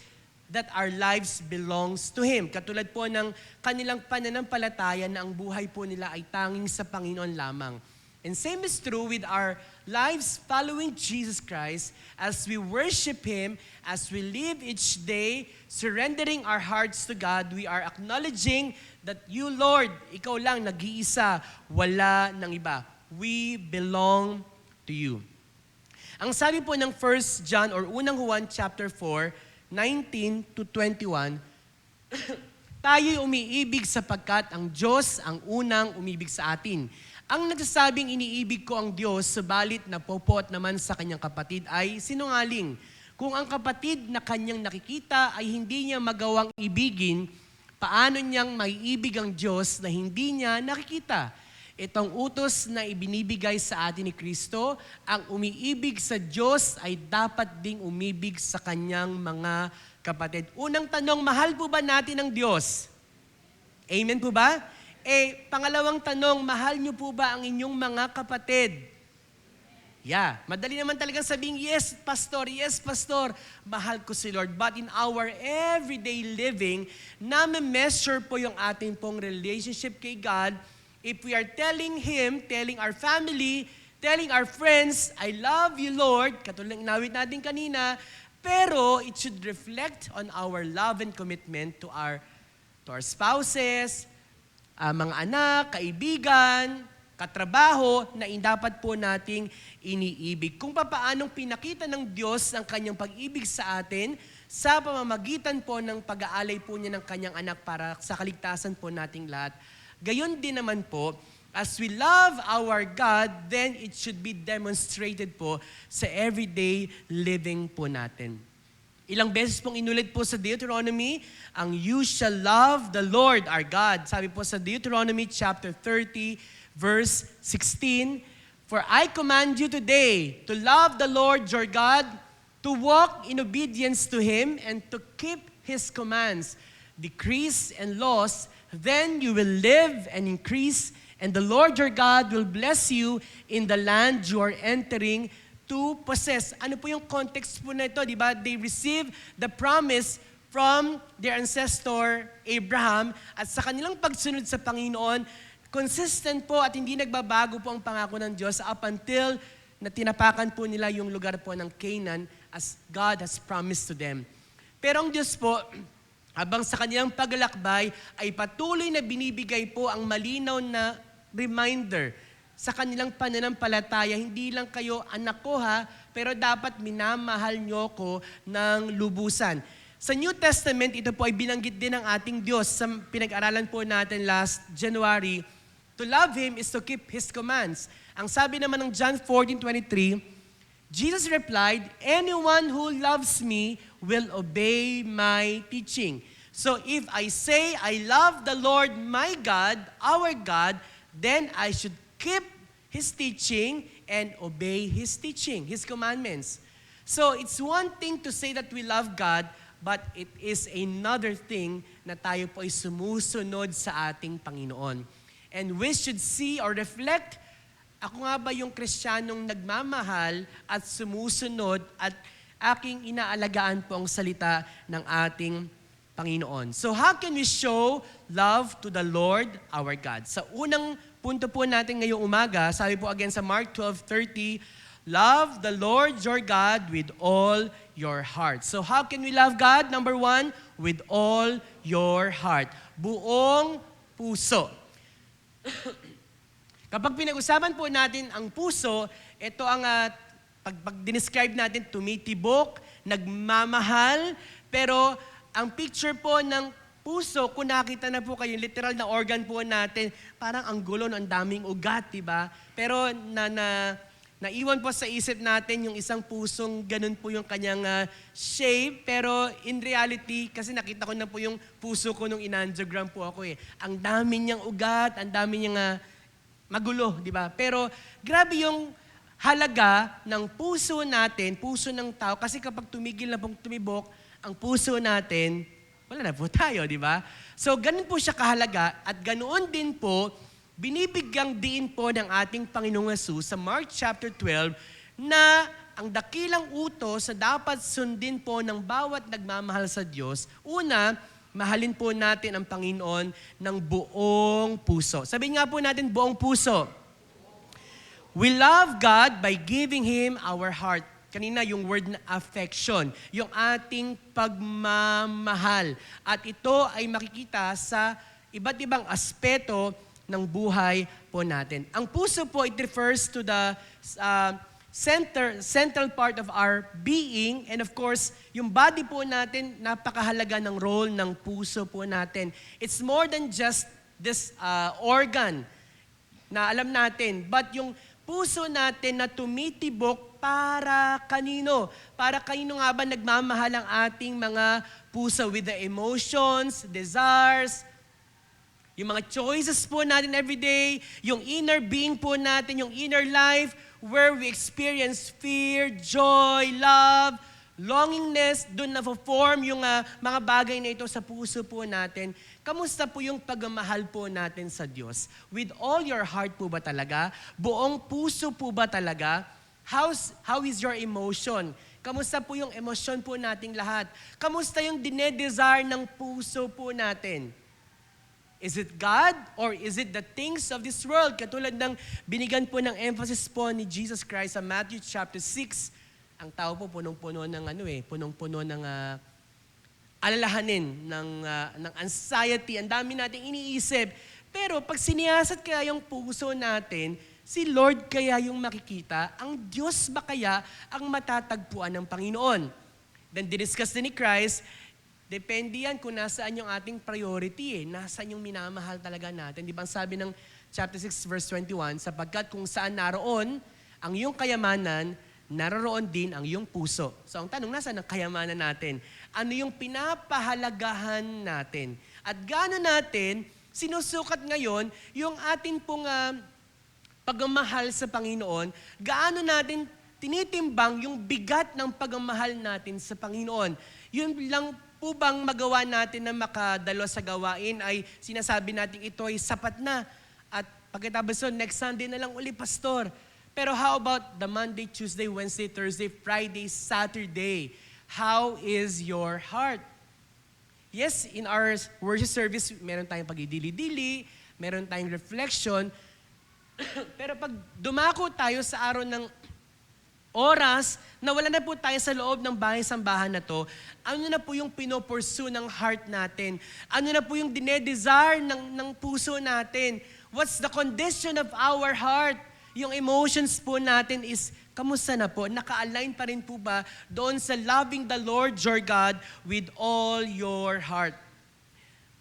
that our lives belongs to Him. Katulad po ng kanilang pananampalataya na ang buhay po nila ay tanging sa Panginoon lamang. And same is true with our lives following Jesus Christ as we worship Him, as we live each day, surrendering our hearts to God, we are acknowledging that you, Lord, Ikaw lang nag-iisa, wala nang iba. We belong to you. Ang sabi po ng 1 John or unang Juan chapter 4, 19 to 21, tayo'y umiibig sapagkat ang Diyos ang unang umibig sa atin. Ang nagsasabing iniibig ko ang Diyos, subalit napopot naman sa kanyang kapatid ay sinungaling. Kung ang kapatid na kanyang nakikita ay hindi niya magawang ibigin, paano niyang maiibig ang Diyos na hindi niya nakikita? Itong utos na ibinibigay sa atin ni Kristo, ang umiibig sa Diyos ay dapat ding umibig sa kanyang mga kapatid. Unang tanong, mahal po ba natin ang Diyos? Amen po ba? Pangalawang tanong, mahal niyo po ba ang inyong mga kapatid? Yeah, madali naman talagang sabihin, yes, pastor, mahal ko si Lord. But in our everyday living, na-measure po yung ating pong relationship kay God. If we are telling Him, telling our family, telling our friends, I love you, Lord, katulad ng inawit natin kanina, pero it should reflect on our love and commitment to our spouses, mga anak, kaibigan, katrabaho, na dapat po nating iniibig. Kung papaanong pinakita ng Diyos ang kanyang pag-ibig sa atin, sa pamamagitan po ng pag-aalay po niya ng kanyang anak para sa kaligtasan po nating lahat. Gayon din naman po, as we love our God, then it should be demonstrated po sa everyday living po natin. Ilang beses pong inulit po sa Deuteronomy, ang you shall love the Lord our God. Sabi po sa Deuteronomy chapter 30, verse 16, for I command you today to love the Lord your God, to walk in obedience to Him, and to keep His commands, decrees, and laws. Then you will live and increase, and the Lord your God will bless you in the land you are entering to possess. Ano po yung context po na ito, di ba? They receive the promise from their ancestor Abraham, at sa kanilang pagsunod sa Panginoon, consistent po at hindi nagbabago po ang pangako ng Diyos up until na tinapakan po nila yung lugar po ng Canaan as God has promised to them. Pero ang Diyos po, habang sa kanilang paglalakbay, ay patuloy na binibigay po ang malinaw na reminder sa kanilang pananampalataya, hindi lang kayo anak ko ha, pero dapat minamahal nyo ko ng lubusan. Sa New Testament, ito po ay binanggit din ng ating Diyos. Sa pinag-aralan po natin last January, to love Him is to keep His commands. Ang sabi naman ng John 14:23, Jesus replied, anyone who loves me will obey my teaching. So if I say I love the Lord my God, our God, then I should keep His teaching and obey His teaching, His commandments. So it's one thing to say that we love God, but it is another thing na tayo po ay sumusunod sa ating Panginoon. And we should see or reflect, ako nga ba yung Kristiyanong nagmamahal at sumusunod at aking inaalagaan po ang salita ng ating Panginoon. So how can we show love to the Lord our God? Sa unang punto po natin ngayong umaga, sabi po again sa Mark 12:30, love the Lord your God with all your heart. So how can we love God? Number one, with all your heart. Buong puso. Kapag pinag-usapan po natin ang puso, ito ang pag-describe natin, tumitibok, nagmamahal, pero ang picture po ng puso, kung nakita na po kayo, literal na organ po natin, parang ang gulo, ang daming ugat, diba? Pero naiwan po sa isip natin yung isang pusong ganun po yung kanyang shape, pero in reality, kasi nakita ko na po yung puso ko nung inangiogram po ako eh. Ang dami niyang ugat, ang dami niyang magulo, di ba? Pero grabe yung halaga ng puso natin, puso ng tao, kasi kapag tumigil na pong tumibok, ang puso natin, wala na po tayo, di ba? So, ganun po siya kahalaga at ganoon din po, binibigyang diin po ng ating Panginoong Hesus sa Mark chapter 12 na ang dakilang utos sa dapat sundin po ng bawat nagmamahal sa Diyos. Una, mahalin po natin ang Panginoon ng buong puso. Sabihin nga po natin, buong puso. We love God by giving Him our heart. Kanina yung word na affection, yung ating pagmamahal. At ito ay makikita sa iba't ibang aspeto ng buhay po natin. Ang puso po, it refers to the central part of our being. And of course, yung body po natin, napakahalaga ng role ng puso po natin. It's more than just this organ na alam natin. But yung puso natin na tumitibok para kanino? Para kanino nga ba nagmamahal ang ating mga puso with the emotions, desires, yung mga choices po natin everyday, yung inner being po natin, yung inner life, where we experience fear, joy, love, longingness, doon na-form yung mga bagay na ito sa puso po natin. Kamusta po yung pagmamahal po natin sa Diyos? With all your heart po ba talaga? Buong puso po ba talaga? How is your emotion? Kamusta po yung emosyon po nating lahat? Kamusta yung dinedesire ng puso po natin? Is it God or is it the things of this world? Katulad ng binigyan po ng emphasis po ni Jesus Christ sa Matthew chapter 6. Ang tao po punong-puno ng punong-puno ng alalahanin, ng anxiety. Ang dami nating iniisip. Pero pag siniyasat kaya yung puso natin, si Lord kaya yung makikita? Ang Diyos ba kaya ang matatagpuan ng Panginoon? Then diniscuss din ni Christ, depende yan kung nasaan yung ating priority Nasaan yung minamahal talaga natin. Di ba ang sabi ng chapter 6 verse 21, sapagkat kung saan naroon ang iyong kayamanan, naroroon din ang iyong puso. So ang tanong, nasaan ang kayamanan natin? Ano yung pinapahalagahan natin? At gaano natin sinusukat ngayon yung atin pong pagmamahal sa Panginoon, gaano natin tinitimbang yung bigat ng pagmamahal natin sa Panginoon. Yun lang po bang magawa natin na makadalo sa gawain ay sinasabi natin ito ay sapat na. At pagkatapos nun, next Sunday na lang uli, Pastor. Pero how about the Monday, Tuesday, Wednesday, Thursday, Friday, Saturday? How is your heart? Yes, in our worship service, meron tayong pagdidili-dili, meron tayong reflection. Pero pag dumako tayo sa araw ng oras na wala na po tayo sa loob ng bahay-sambahan na to, ano na po yung pinopursue ng heart natin? Ano na po yung dinedesire ng puso natin? What's the condition of our heart? Yung emotions po natin is, kamusta na po? Naka-align pa rin po ba doon sa loving the Lord your God with all your heart?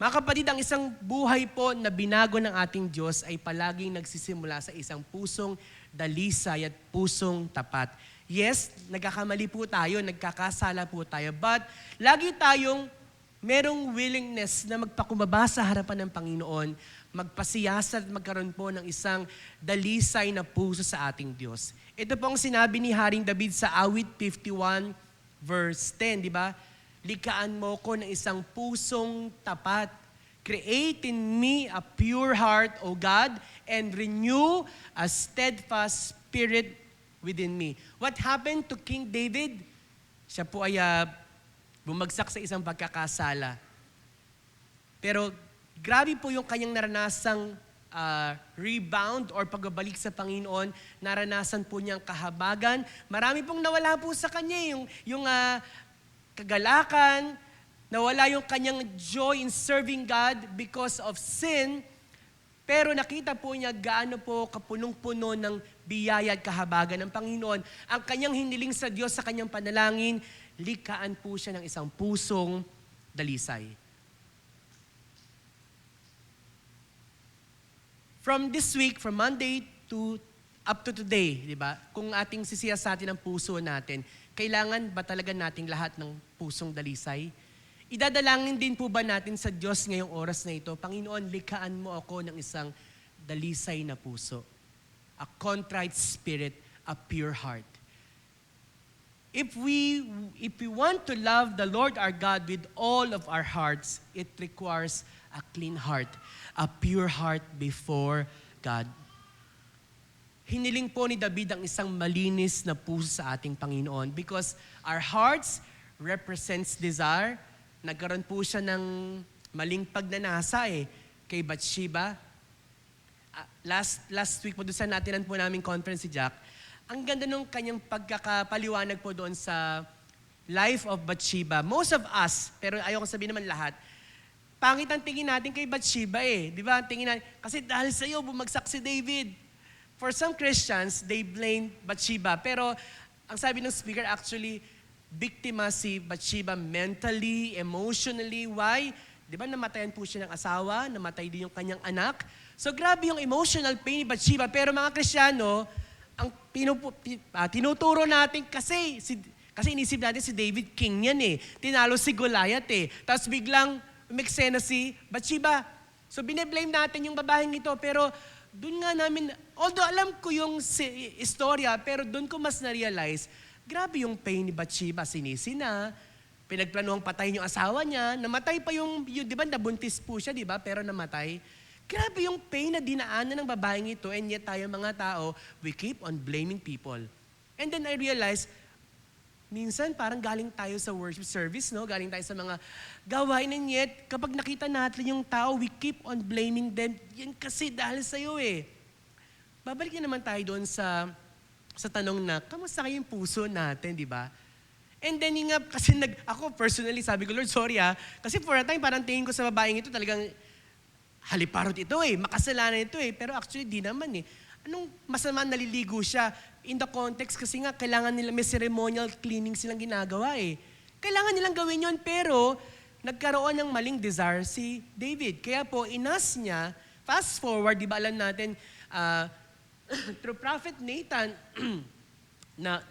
Mga kapatid, ang isang buhay po na binago ng ating Diyos ay palaging nagsisimula sa isang pusong dalisay at pusong tapat. Yes, nagkakamali po tayo, nagkakasala po tayo, but lagi tayong merong willingness na magpakumbaba sa harapan ng Panginoon, magpasiyasat at magkaroon po ng isang dalisay na puso sa ating Diyos. Ito po ang sinabi ni Haring David sa Awit 51 verse 10, di ba? Likaan mo ko ng isang pusong tapat. Create in me a pure heart, O God, and renew a steadfast spirit within me. What happened to King David? Siya po ay bumagsak sa isang pagkakasala. Pero grabe po yung kanyang naranasang rebound or pagbabalik sa Panginoon. Naranasan po niyang kahabagan. Marami pong nawala po sa kanya. Yung kagalakan, nawala yung kanyang joy in serving God because of sin. Pero nakita po niya gaano po kapunong-puno ng biyaya at kahabagan ng Panginoon. Ang kanyang hiniling sa Diyos sa kanyang panalangin, likaan po siya ng isang pusong dalisay. From this week, from Monday to up to today, di ba? Kung ating sisiyasatin ang puso natin, kailangan ba talaga nating lahat ng pusong dalisay? Idadalangin din po ba natin sa Diyos ngayong oras na ito, Panginoon, likaan mo ako ng isang dalisay na puso. A contrite spirit, a pure heart. If we want to love the Lord our God with all of our hearts, it requires a clean heart, a pure heart before God. Hiniling po ni David ang isang malinis na puso sa ating Panginoon because our hearts represents desire. Nagkaroon po siya ng maling pagnanasa kay Bathsheba. Last week po doon sa natinan po namin conference si Jack, ang ganda nung kanyang pagkakapaliwanag po doon sa life of Bathsheba. Most of us, pero ayoko sabihin naman lahat, pangit ang tingin natin kay Bathsheba Di ba? Tingin natin, kasi dahil sa iyo bumagsak si David. For some Christians, they blame Bathsheba. Pero ang sabi ng speaker, actually, biktima si Bathsheba mentally, emotionally. Why? Di ba namatayan po siya ng asawa, namatay din yung kanyang anak. So grabe yung emotional pain ni Bathsheba. Pero mga Kristiyano, ang tinuturo natin kasi inisip natin si David king yan Tinalo si Goliath Tapos biglang umeksena si Bathsheba. So bine-blame natin yung babaeng ito. Pero doon nga namin, although alam ko yung istorya, pero doon ko mas na-realize, grabe yung pain ni Bathsheba, sinisi na, pinagplanuhang patayin yung asawa niya, namatay pa yung di ba, nabuntis po siya, di ba, pero namatay. Grabe yung pain na dinaanan ng babaeng ito, and yet tayo mga tao, we keep on blaming people. And then I realized, minsan parang galing tayo sa worship service, galing tayo sa mga gawain, and yet kapag nakita natin yung tao, we keep on blaming them, yan kasi dahil sa'yo Babalik na naman tayo doon sa tanong na, kamusta kayo yung puso natin, di ba? And then yung nga, kasi ako personally, sabi ko, Lord, sorry kasi for a time, parang tingin ko sa babaeng ito, talagang haliparot ito makasalanan ito pero actually di naman Anong masama naliligo siya? In the context, kasi nga, kailangan nila, may ceremonial cleaning silang ginagawa Kailangan nilang gawin yon pero nagkaroon ng maling desire si David. Kaya po, inas niya, fast forward, di ba alam natin, through Prophet Nathan, na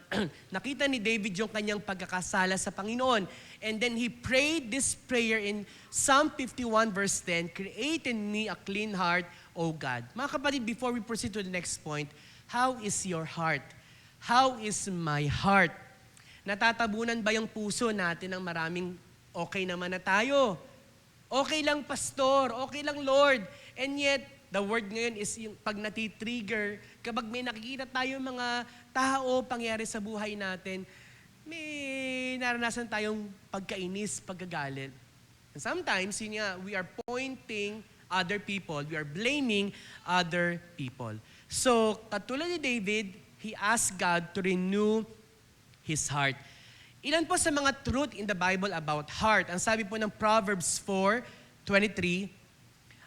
nakita ni David yung kanyang pagkakasala sa Panginoon. And then he prayed this prayer in Psalm 51 verse 10, "Create in me a clean heart, O God." Mga kapatid, before we proceed to the next point, how is your heart? How is my heart? Natatabunan ba yung puso natin ng maraming okay naman na tayo? Okay lang, pastor. Okay lang, Lord. And yet, the word ngayon is yung pag natitrigger, kapag may nakikita tayo mga tao, pangyari sa buhay natin, may naranasan tayong pagkainis, pagkagalit. And sometimes, yun nga, we are pointing other people, we are blaming other people. So, katulad ni David, he asked God to renew his heart. Ilan po sa mga truth in the Bible about heart? Ang sabi po ng Proverbs 4:23,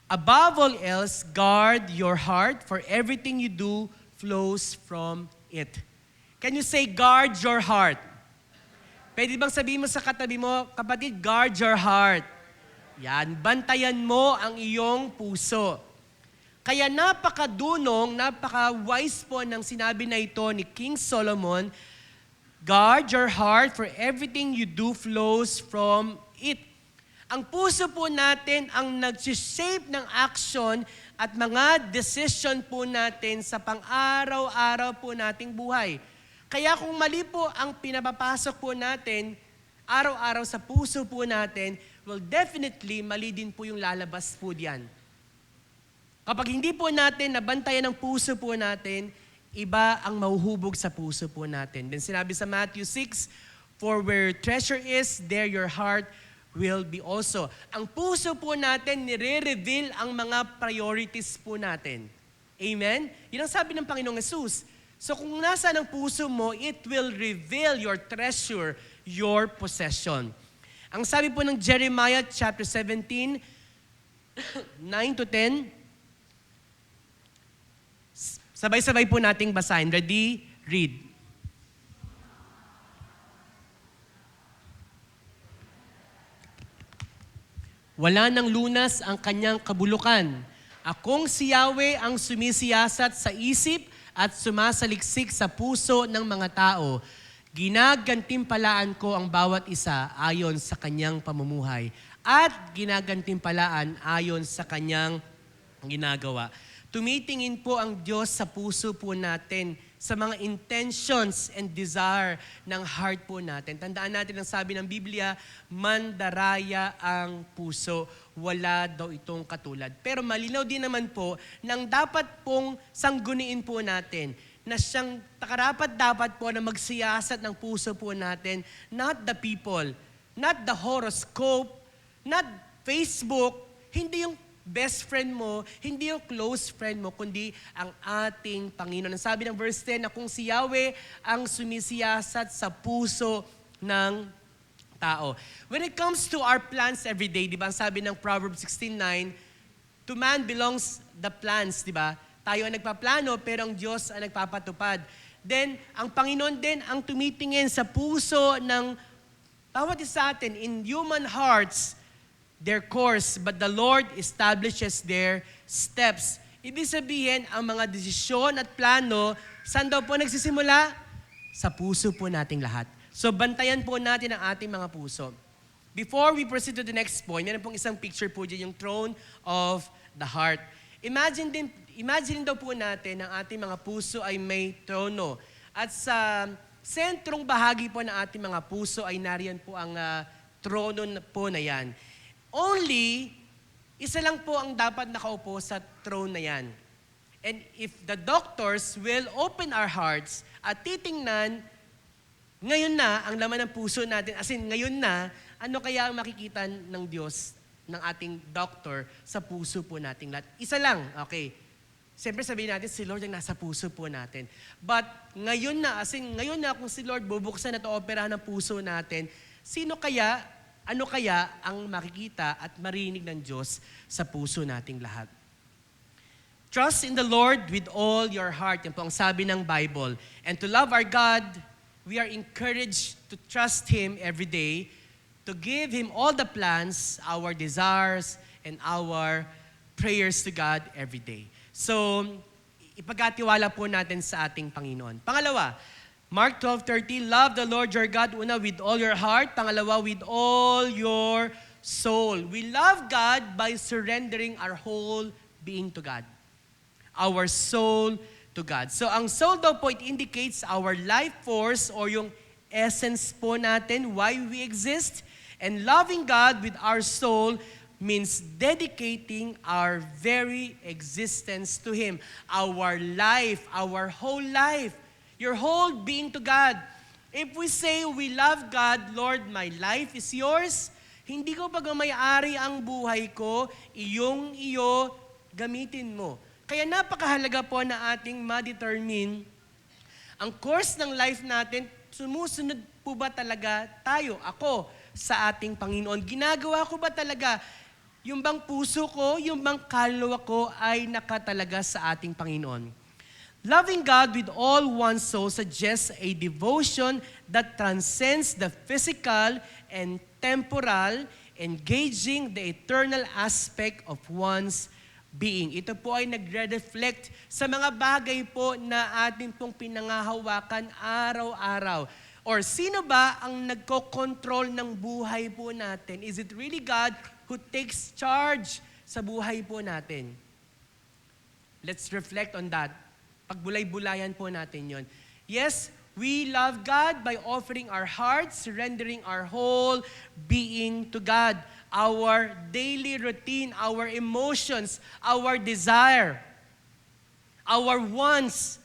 "Above all else, guard your heart, for everything you do flows from it." Can you say, guard your heart? Pwede bang sabihin mo sa katabi mo, kapatid, guard your heart. Yan, bantayan mo ang iyong puso. Kaya napakadunong, napaka-wise po ng sinabi na ito ni King Solomon, guard your heart, for everything you do flows from it. Ang puso po natin ang nag-shape ng action at mga decision po natin sa pang-araw-araw po nating buhay. Kaya kung mali po ang pinapapasok po natin, araw-araw sa puso po natin, well, definitely mali din po yung lalabas po diyan. Kapag hindi po natin nabantayan ang puso po natin, iba ang mahuhubog sa puso po natin. Then sinabi sa Matthew 6, "For where treasure is, there your heart will be also." Ang puso po natin, nire-reveal ang mga priorities po natin. Amen? Yun ang sabi ng Panginoong Yesus. So kung nasa ng puso mo, it will reveal your treasure, your possession. Ang sabi po ng Jeremiah chapter 17, 9-10, sabay-sabay po nating basahin. Ready? Read. "Wala nang lunas ang kanyang kabulukan. Akong si Yahweh ang sumisiyasat sa isip at sumasaliksik sa puso ng mga tao. Ginagantimpalaan ko ang bawat isa ayon sa kanyang pamumuhay at ginagantimpalaan ayon sa kanyang ginagawa." Tumitingin po ang Diyos sa puso po natin, sa mga intentions and desire ng heart po natin. Tandaan natin ang sabi ng Biblia, mandaraya ang puso, wala daw itong katulad. Pero malinaw din naman po nang dapat pong sangguniin po natin na siyang takarapat dapat po na magsiyasat ng puso po natin, not the people, not the horoscope, not Facebook, hindi yung best friend mo, hindi yung close friend mo, kundi ang ating Panginoon. Ang sabi ng verse 10 na kung si Yahweh ang sumisiyasat sa puso ng tao. When it comes to our plans every day, di ba, ang sabi ng Proverbs 16:9, to man belongs the plans, di ba? Tayo ang nagpaplano, pero ang Diyos ang nagpapatupad. Then, ang Panginoon din ang tumitingin sa puso ng bawat isa atin. In human hearts, their course, but the Lord establishes their steps. Ibig sabihin, ang mga desisyon at plano, saan daw po nagsisimula? Sa puso po nating lahat. So, bantayan po natin ang ating mga puso. Before we proceed to the next point, meron pong isang picture po dyan, yung throne of the heart. Imagine daw po natin ang ating mga puso ay may trono. At sa sentrong bahagi po ng ating mga puso ay nariyan po ang trono po na yan. Only, isa lang po ang dapat nakaupo sa throne na yan. And if the doctors will open our hearts at titingnan, ngayon na ang laman ng puso natin, as in ngayon na, ano kaya ang makikita ng Diyos, ng ating doctor, sa puso po nating lahat? Isa lang, okay. Siyempre sabihin natin, si Lord ang nasa puso po natin. But ngayon na, as in ngayon na kung si Lord bubuksan at ooperahan ng puso natin, ano kaya ang makikita at marinig ng Diyos sa puso nating lahat? Trust in the Lord with all your heart. Yan po ang sabi ng Bible. And to love our God, we are encouraged to trust Him every day, to give Him all the plans, our desires, and our prayers to God every day. So, ipagkatiwala po natin sa ating Panginoon. Pangalawa, Mark 12:30, love the Lord your God, una, with all your heart. Pangalawa, with all your soul. We love God by surrendering our whole being to God. Our soul to God. So ang soul daw po, it indicates our life force or yung essence po natin, why we exist. And loving God with our soul means dedicating our very existence to Him. Our life, our whole life, your whole being to God. If we say we love God, Lord, my life is yours, hindi ko pagmamayari ang buhay ko, iyo, gamitin mo. Kaya napakahalaga po na ating ma-determine ang course ng life natin, sumusunod po ba talaga tayo, ako, sa ating Panginoon? Ginagawa ko ba talaga yung bang puso ko, yung bang kaluluwa ko ay nakatalaga sa ating Panginoon? Loving God with all one's soul suggests a devotion that transcends the physical and temporal, engaging the eternal aspect of one's being. Ito po ay nagre-reflect sa mga bagay po na ating pong pinangahawakan araw-araw. Or sino ba ang nagko-control ng buhay po natin? Is it really God who takes charge sa buhay po natin? Let's reflect on that. Pagbulay-bulayan po natin yon. Yes, we love God by offering our hearts, surrendering our whole being to God. Our daily routine, our emotions, our desire, our wants,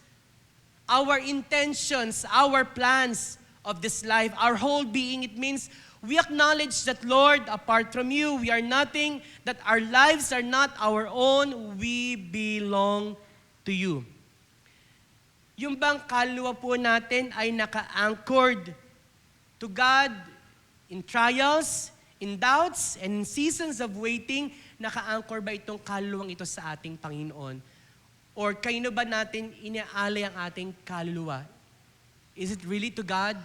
our intentions, our plans of this life, our whole being. It means we acknowledge that, Lord, apart from you, we are nothing, that our lives are not our own, we belong to you. Yung bang kaluluwa po natin ay naka-anchored to God in trials, in doubts, and in seasons of waiting, naka-anchor ba itong kaluluwang ito sa ating Panginoon? Or kaino ba natin inaalay ang ating kaluluwa? Is it really to God?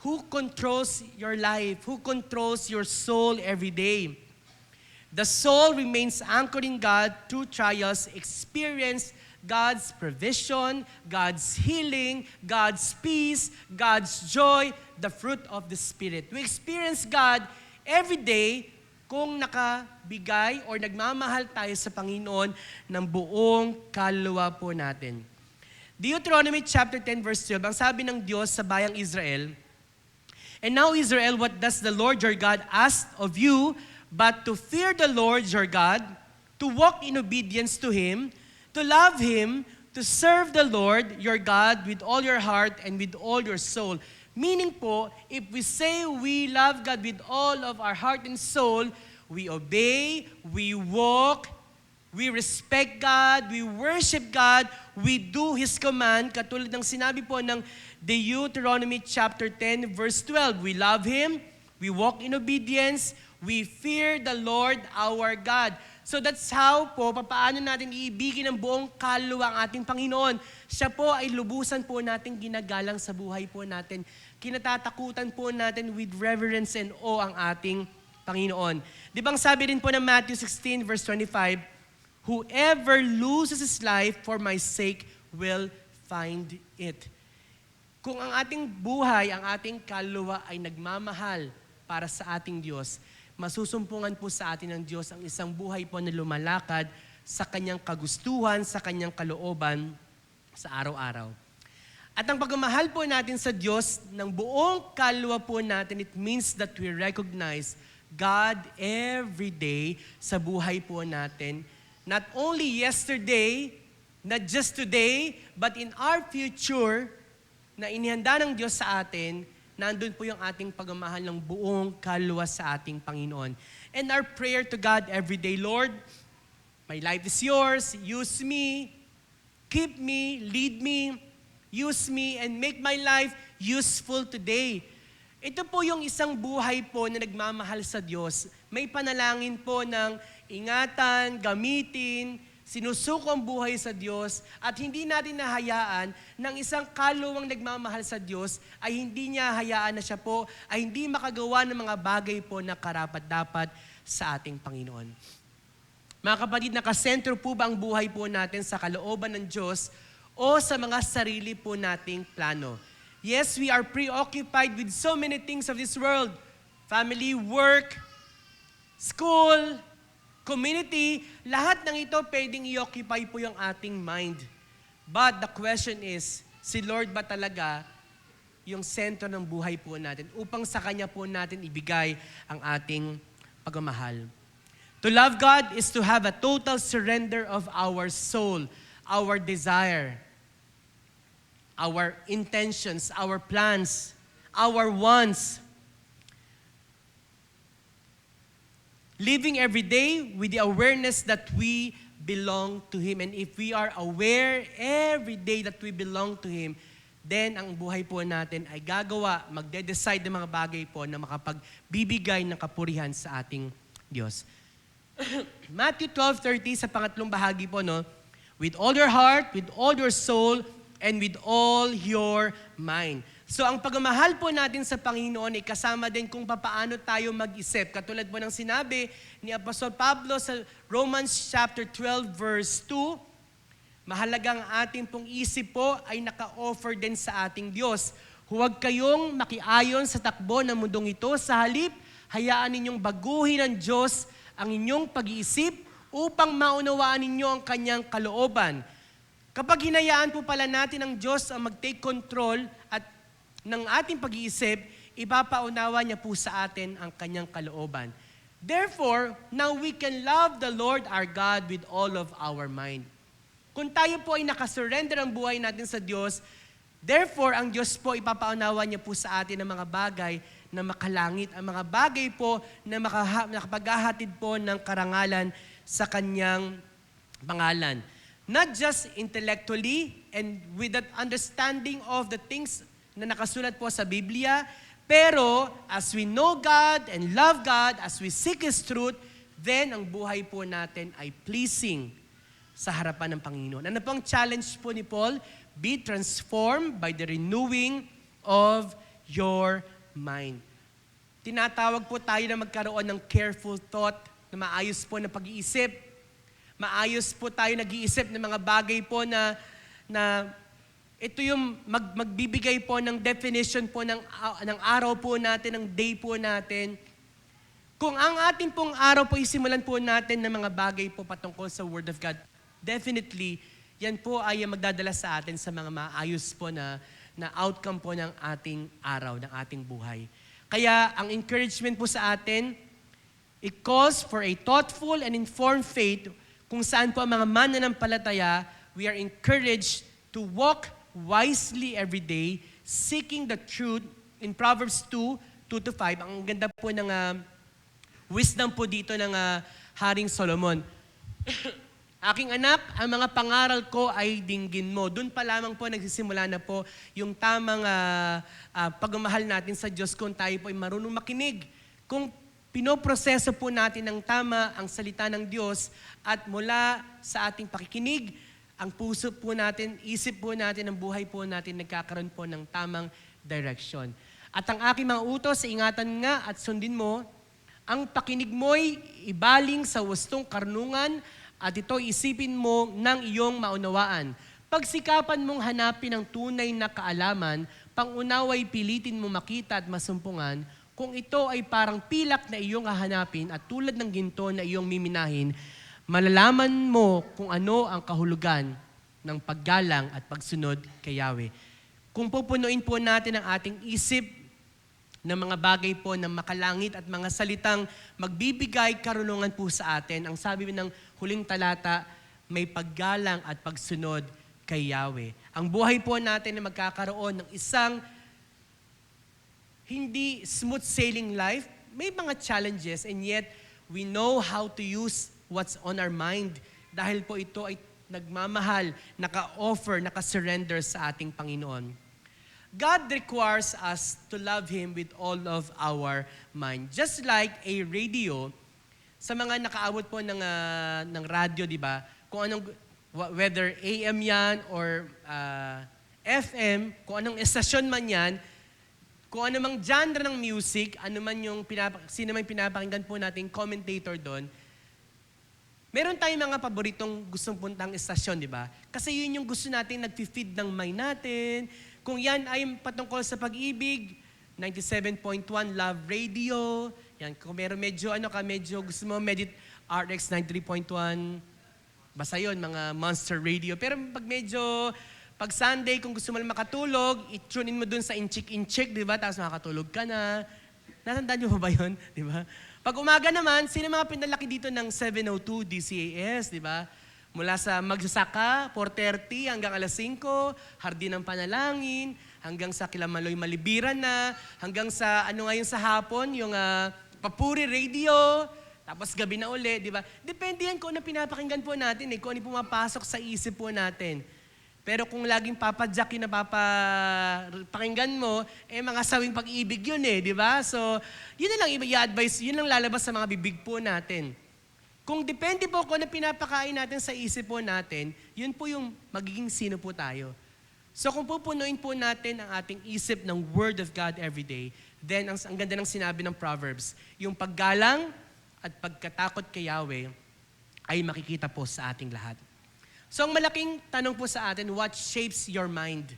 Who controls your life? Who controls your soul every day? The soul remains anchored in God through trials, experience God's provision, God's healing, God's peace, God's joy, the fruit of the Spirit. We experience God every day kung nakabigay or nagmamahal tayo sa Panginoon ng buong kaluluwa po natin. Deuteronomy chapter 10 verse 12, ang sabi ng Diyos sa bayang Israel, "And now Israel, what does the Lord your God ask of you, but to fear the Lord your God, to walk in obedience to Him, to love Him, to serve the Lord your God with all your heart and with all your soul." Meaning po, if we say we love God with all of our heart and soul, we obey, we walk, we respect God, we worship God, we do His command, katulad ng sinabi po ng Deuteronomy chapter 10 verse 12. We love Him, we walk in obedience, we fear the Lord our God. So that's how po, paano natin iibigin ng buong kaluluwa ang ating Panginoon. Siya po ay lubusan po natin ginagalang sa buhay po natin. Kinatatakutan po natin with reverence and awe ang ating Panginoon. Di bang sabi rin po ng Matthew 16 verse 25, "Whoever loses his life for my sake will find it." Kung ang ating buhay, ang ating kaluluwa ay nagmamahal para sa ating Diyos, masusumpungan po sa atin ng Diyos ang isang buhay po na lumalakad sa Kanyang kagustuhan, sa Kanyang kalooban sa araw-araw. At ang pagmamahal po natin sa Diyos ng buong kaluluwa po natin, it means that we recognize God every day sa buhay po natin. Not only yesterday, not just today, but in our future na inihanda ng Diyos sa atin, nandun po yung ating pagmamahal ng buong kaluluwa sa ating Panginoon. And our prayer to God every day, Lord, my life is yours, use me, keep me, lead me, use me, and make my life useful today. Ito po yung isang buhay po na nagmamahal sa Diyos. May panalangin po ng ingatan, gamitin, sinusuko ang buhay sa Diyos at hindi natin nahayaan ng isang kaluluwang nagmamahal sa Diyos ay hindi niya hayaan na siya po ay hindi makagawa ng mga bagay po na karapat-dapat sa ating Panginoon. Mga kapatid, nakasentro po ba ang buhay po natin sa kalooban ng Diyos o sa mga sarili po nating plano? Yes, we are preoccupied with so many things of this world. Family, work, school, community, lahat ng ito pwedeng i-occupy po yung ating mind. But the question is, si Lord ba talaga yung sentro ng buhay po natin upang sa Kanya po natin ibigay ang ating pagmamahal? To love God is to have a total surrender of our soul, our desire, our intentions, our plans, our wants. Living every day with the awareness that we belong to Him. And if we are aware every day that we belong to Him, then ang buhay po natin ay gagawa, magde-decide ng mga bagay po na makapagbibigay ng kapurihan sa ating Diyos. Matthew 12:30 sa pangatlong bahagi po, no? With all your heart, with all your soul, and with all your mind. So ang pagmamahal po natin sa Panginoon ay kasama din kung papaano tayo mag-isip. Katulad po ng sinabi ni Apostol Pablo sa Romans chapter 12 verse 2, mahalagang ating pong isip po ay naka-offer din sa ating Diyos. Huwag kayong makiayon sa takbo ng mundong ito. Sa halip, hayaan ninyong baguhin ng Diyos ang inyong pag-iisip upang maunawaan ninyo ang kanyang kalooban. Kapag hinayaan po pala natin ang Diyos ang mag-take control at ng ating pag-iisip, ipapaunawa niya po sa atin ang kanyang kalooban. Therefore, now we can love the Lord our God with all of our mind. Kung tayo po ay nakasurrender ang buhay natin sa Diyos, therefore, ang Diyos po ipapaunawa niya po sa atin ang mga bagay na makalangit, ang mga bagay po na nakapaghahatid po ng karangalan sa kanyang pangalan. Not just intellectually and with that understanding of the things na nakasulat po sa Biblia, pero as we know God and love God, as we seek His truth, then ang buhay po natin ay pleasing sa harapan ng Panginoon. Ano po ang challenge po ni Paul? Be transformed by the renewing of your mind. Tinatawag po tayo na magkaroon ng careful thought, na maayos po na pag-iisip. Maayos po tayo nag-iisip ng mga bagay po na ito yung magbibigay po ng definition po ng araw po natin, ng day po natin. Kung ang ating pong araw po isimulan po natin ng mga bagay po patungkol sa Word of God, definitely, yan po ay magdadala sa atin sa mga maayos po na outcome po ng ating araw, ng ating buhay. Kaya ang encouragement po sa atin, it calls for a thoughtful and informed faith kung saan po ang mga mananampalataya, we are encouraged to walk wisely every day, seeking the truth in Proverbs 2:2-5. Ang ganda po ng wisdom po dito ng Haring Solomon. Aking anak, ang mga pangaral ko ay dinggin mo. Doon pa lamang po nagsisimula na po yung tamang pagmamahal natin sa Diyos kung tayo po ay marunong makinig. Kung pinoproseso po natin ng tama ang salita ng Diyos at mula sa ating pakikinig, ang puso po natin, isip po natin, ang buhay po natin nagkakaroon po ng tamang direction. At ang aking mga utos, ingatan nga at sundin mo, ang pakinig mo'y ibaling sa wastong karunungan at ito isipin mo ng iyong maunawaan. Pagsikapan mong hanapin ang tunay na kaalaman, pangunaway pilitin mo makita at masumpungan, kung ito ay parang pilak na iyong hahanapin at tulad ng ginto na iyong miminahin, malalaman mo kung ano ang kahulugan ng paggalang at pagsunod kay Yahweh. Kung pupunuin po natin ang ating isip ng mga bagay po na makalangit at mga salitang magbibigay karunungan po sa atin, ang sabi ng huling talata, may paggalang at pagsunod kay Yahweh. Ang buhay po natin na magkakaroon ng isang hindi smooth sailing life, may mga challenges and yet we know how to use what's on our mind dahil po ito ay nagmamahal, naka-offer, naka-surrender sa ating Panginoon. God requires us to love Him with all of our mind. Just like a radio, sa mga nakaabot po ng radyo, di ba? Kung anong, whether AM yan or FM, kung anong estasyon man yan, kung ano mang genre ng music, ano man yung sino man pinapakinggan po nating commentator doon, meron tayong mga paboritong gustong puntang estasyon, di ba? Kasi yun yung gusto natin nag-feed ng mind natin, Kung yan ay patungkol sa pag-ibig, 97.1 Love Radio. Yan, kung meron medyo gusto mo, RX 93.1, basta yun, mga Monster Radio. Pero pag Sunday, kung gusto mo lang makatulog, i-tune in mo dun sa Inchik, di ba? Tapos makakatulog ka na. Natandaan niyo ba yun? Di ba? Pag umaga naman, sino mga pinalaki dito ng 702 DCAS, di ba? Mula sa Magsasaka, 4:30 hanggang alas 5, Hardin ng Panalangin, hanggang sa Kilamaloy Malibiran na, hanggang sa ngayon sa hapon, yung Papuri Radio, tapos gabi na uli, di ba? Depende yan kung ano pinapakinggan po natin, kung ano pumapasok sa isip po natin. Pero kung laging papadyak yun na pakinggan mo, mga sawing pag-ibig yun di ba? So, yun na lang i-advise, yun lang lalabas sa mga bibig po natin. Kung depende po kung ano pinapakain natin sa isip po natin, yun po yung magiging sino po tayo. So kung pupunuin po natin ang ating isip ng Word of God every day, then ang ganda ng sinabi ng Proverbs, yung paggalang at pagkatakot kay Yahweh ay makikita po sa ating lahat. So ang malaking tanong po sa atin, what shapes your mind?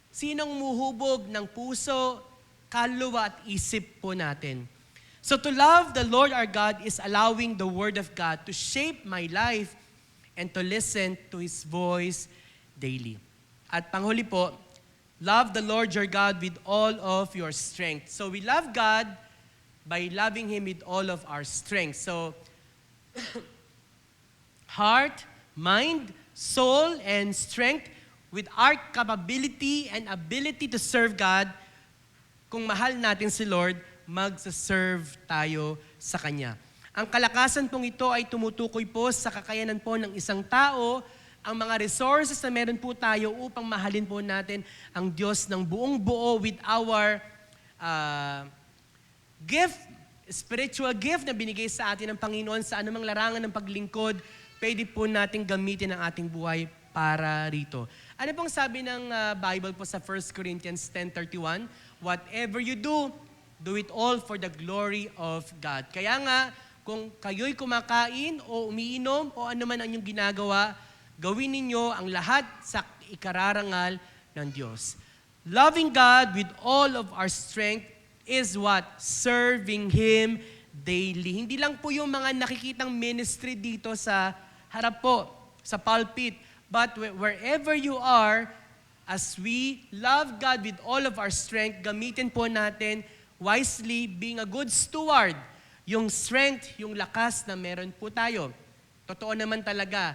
Sinong muhubog ng puso, kaluluwa at isip po natin? So to love the Lord our God is allowing the Word of God to shape my life and to listen to His voice daily. At panghuli po, love the Lord your God with all of your strength. So we love God by loving Him with all of our strength. So heart, mind, soul, and strength with our capability and ability to serve God. Kung mahal natin si Lord, magsaserve tayo sa Kanya. Ang kalakasan pong ito ay tumutukoy po sa kakayanan po ng isang tao, ang mga resources na meron po tayo upang mahalin po natin ang Diyos ng buong buo with our gift, spiritual gift na binigay sa atin ng Panginoon sa anumang larangan ng paglingkod, pwede po natin gamitin ang ating buhay para rito. Ano pong sabi ng Bible po sa 1 Corinthians 10:31? Whatever you do it all for the glory of God. Kaya nga, kung kayo'y kumakain o umiinom o ano man ang inyong ginagawa, gawin ninyo ang lahat sa ikararangal ng Diyos. Loving God with all of our strength is what? Serving Him daily. Hindi lang po yung mga nakikitang ministry dito sa harap po, sa pulpit, but wherever you are, as we love God with all of our strength, gamitin po natin wisely, being a good steward, yung strength, yung lakas na meron po tayo. Totoo naman talaga,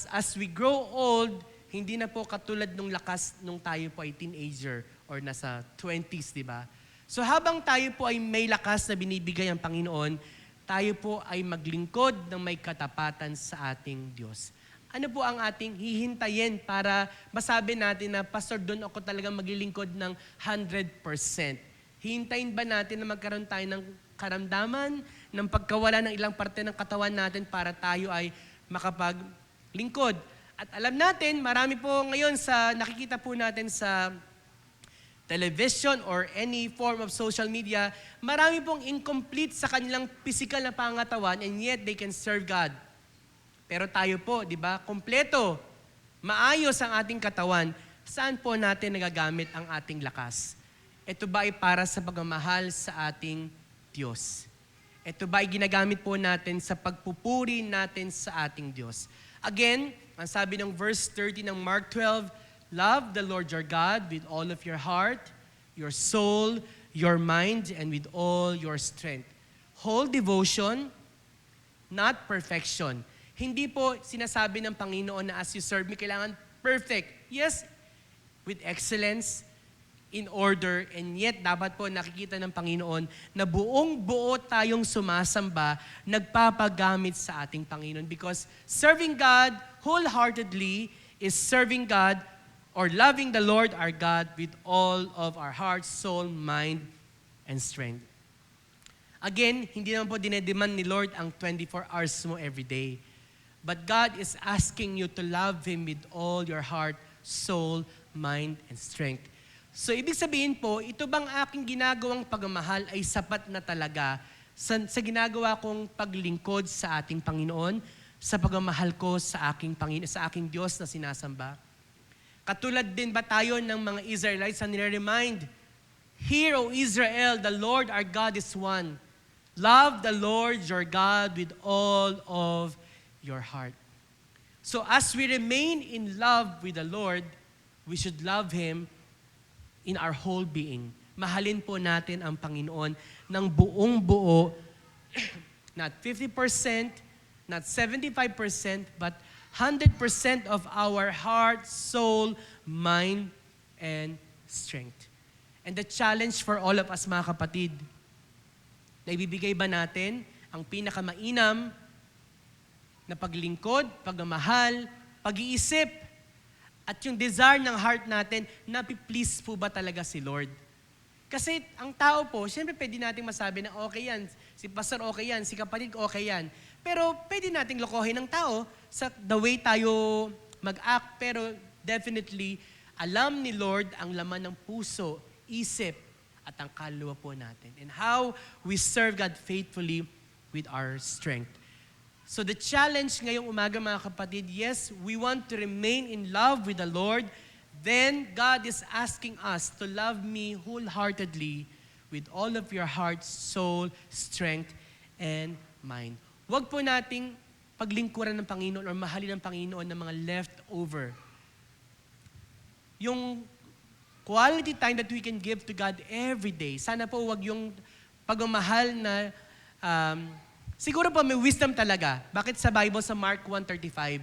as we grow old, hindi na po katulad nung lakas nung tayo po ay teenager or nasa 20s, di ba? So habang tayo po ay may lakas na binibigay ang Panginoon, tayo po ay maglingkod ng may katapatan sa ating Diyos. Ano po ang ating hihintayin para masabi natin na, Pastor, doon ako talagang maglilingkod ng 100%? Hintayin ba natin na magkaroon tayo ng karamdaman, ng pagkawala ng ilang parte ng katawan natin para tayo ay makapaglingkod? At alam natin, marami po ngayon sa nakikita po natin sa television or any form of social media, marami pong incomplete sa kanilang physical na pangatawan and yet they can serve God. Pero tayo po, di ba, kompleto, maayos ang ating katawan, saan po natin nagagamit ang ating lakas? Ito ba ay para sa pagmamahal sa ating Diyos? Ito ba ay ginagamit po natin sa pagpupuri natin sa ating Diyos? Again, ang sabi ng verse 30 ng Mark 12, love the Lord your God with all of your heart, your soul, your mind, and with all your strength. Whole devotion, not perfection. Hindi po sinasabi ng Panginoon na as you serve me, kailangan perfect. Yes, with excellence, in order, and yet dapat po nakikita ng Panginoon na buong buo tayong sumasamba, nagpapagamit sa ating Panginoon. Because serving God wholeheartedly is serving God or loving the Lord our God with all of our heart, soul, mind, and strength. Again, hindi naman po dinedemand ni Lord ang 24 hours mo every day. But God is asking you to love Him with all your heart, soul, mind, and strength. So, ibig sabihin po, ito bang aking ginagawang pagmamahal ay sapat na talaga sa ginagawa kong paglingkod sa ating Panginoon, sa pagmamahal ko sa aking Diyos na sinasamba? Katulad din ba tayo ng mga Israelites na nire-remind, Hear, O Israel, the Lord our God is one. Love the Lord your God with all of your heart. So as we remain in love with the Lord, we should love Him in our whole being. Mahalin po natin ang Panginoon ng buong buo, not 50%, not 75%, but 100% of our heart, soul, mind, and strength. And the challenge for all of us, mga kapatid, na ibibigay ba natin ang pinakamainam na paglingkod, pagmamahal, pag-iisip, at yung desire ng heart natin, napi-please po ba talaga si Lord? Kasi ang tao po, siyempre pwede nating masabi na okay yan, si pastor okay yan, si kapatid okay yan. Pero pwede nating lokohin ng tao sa the way tayo mag-act, pero definitely, alam ni Lord ang laman ng puso, isip, at ang kaluluwa po natin. And how we serve God faithfully with our strength. So the challenge ngayong umaga, mga kapatid, yes, we want to remain in love with the Lord. Then God is asking us to love me wholeheartedly with all of your heart, soul, strength, and mind. Huwag po nating paglingkuran ng Panginoon or mahalin ng Panginoon ng mga leftover. Yung quality time that we can give to God every day. Sana po wag yung pagmamahal na, siguro po may wisdom talaga. Bakit sa Bible, sa Mark 1:35,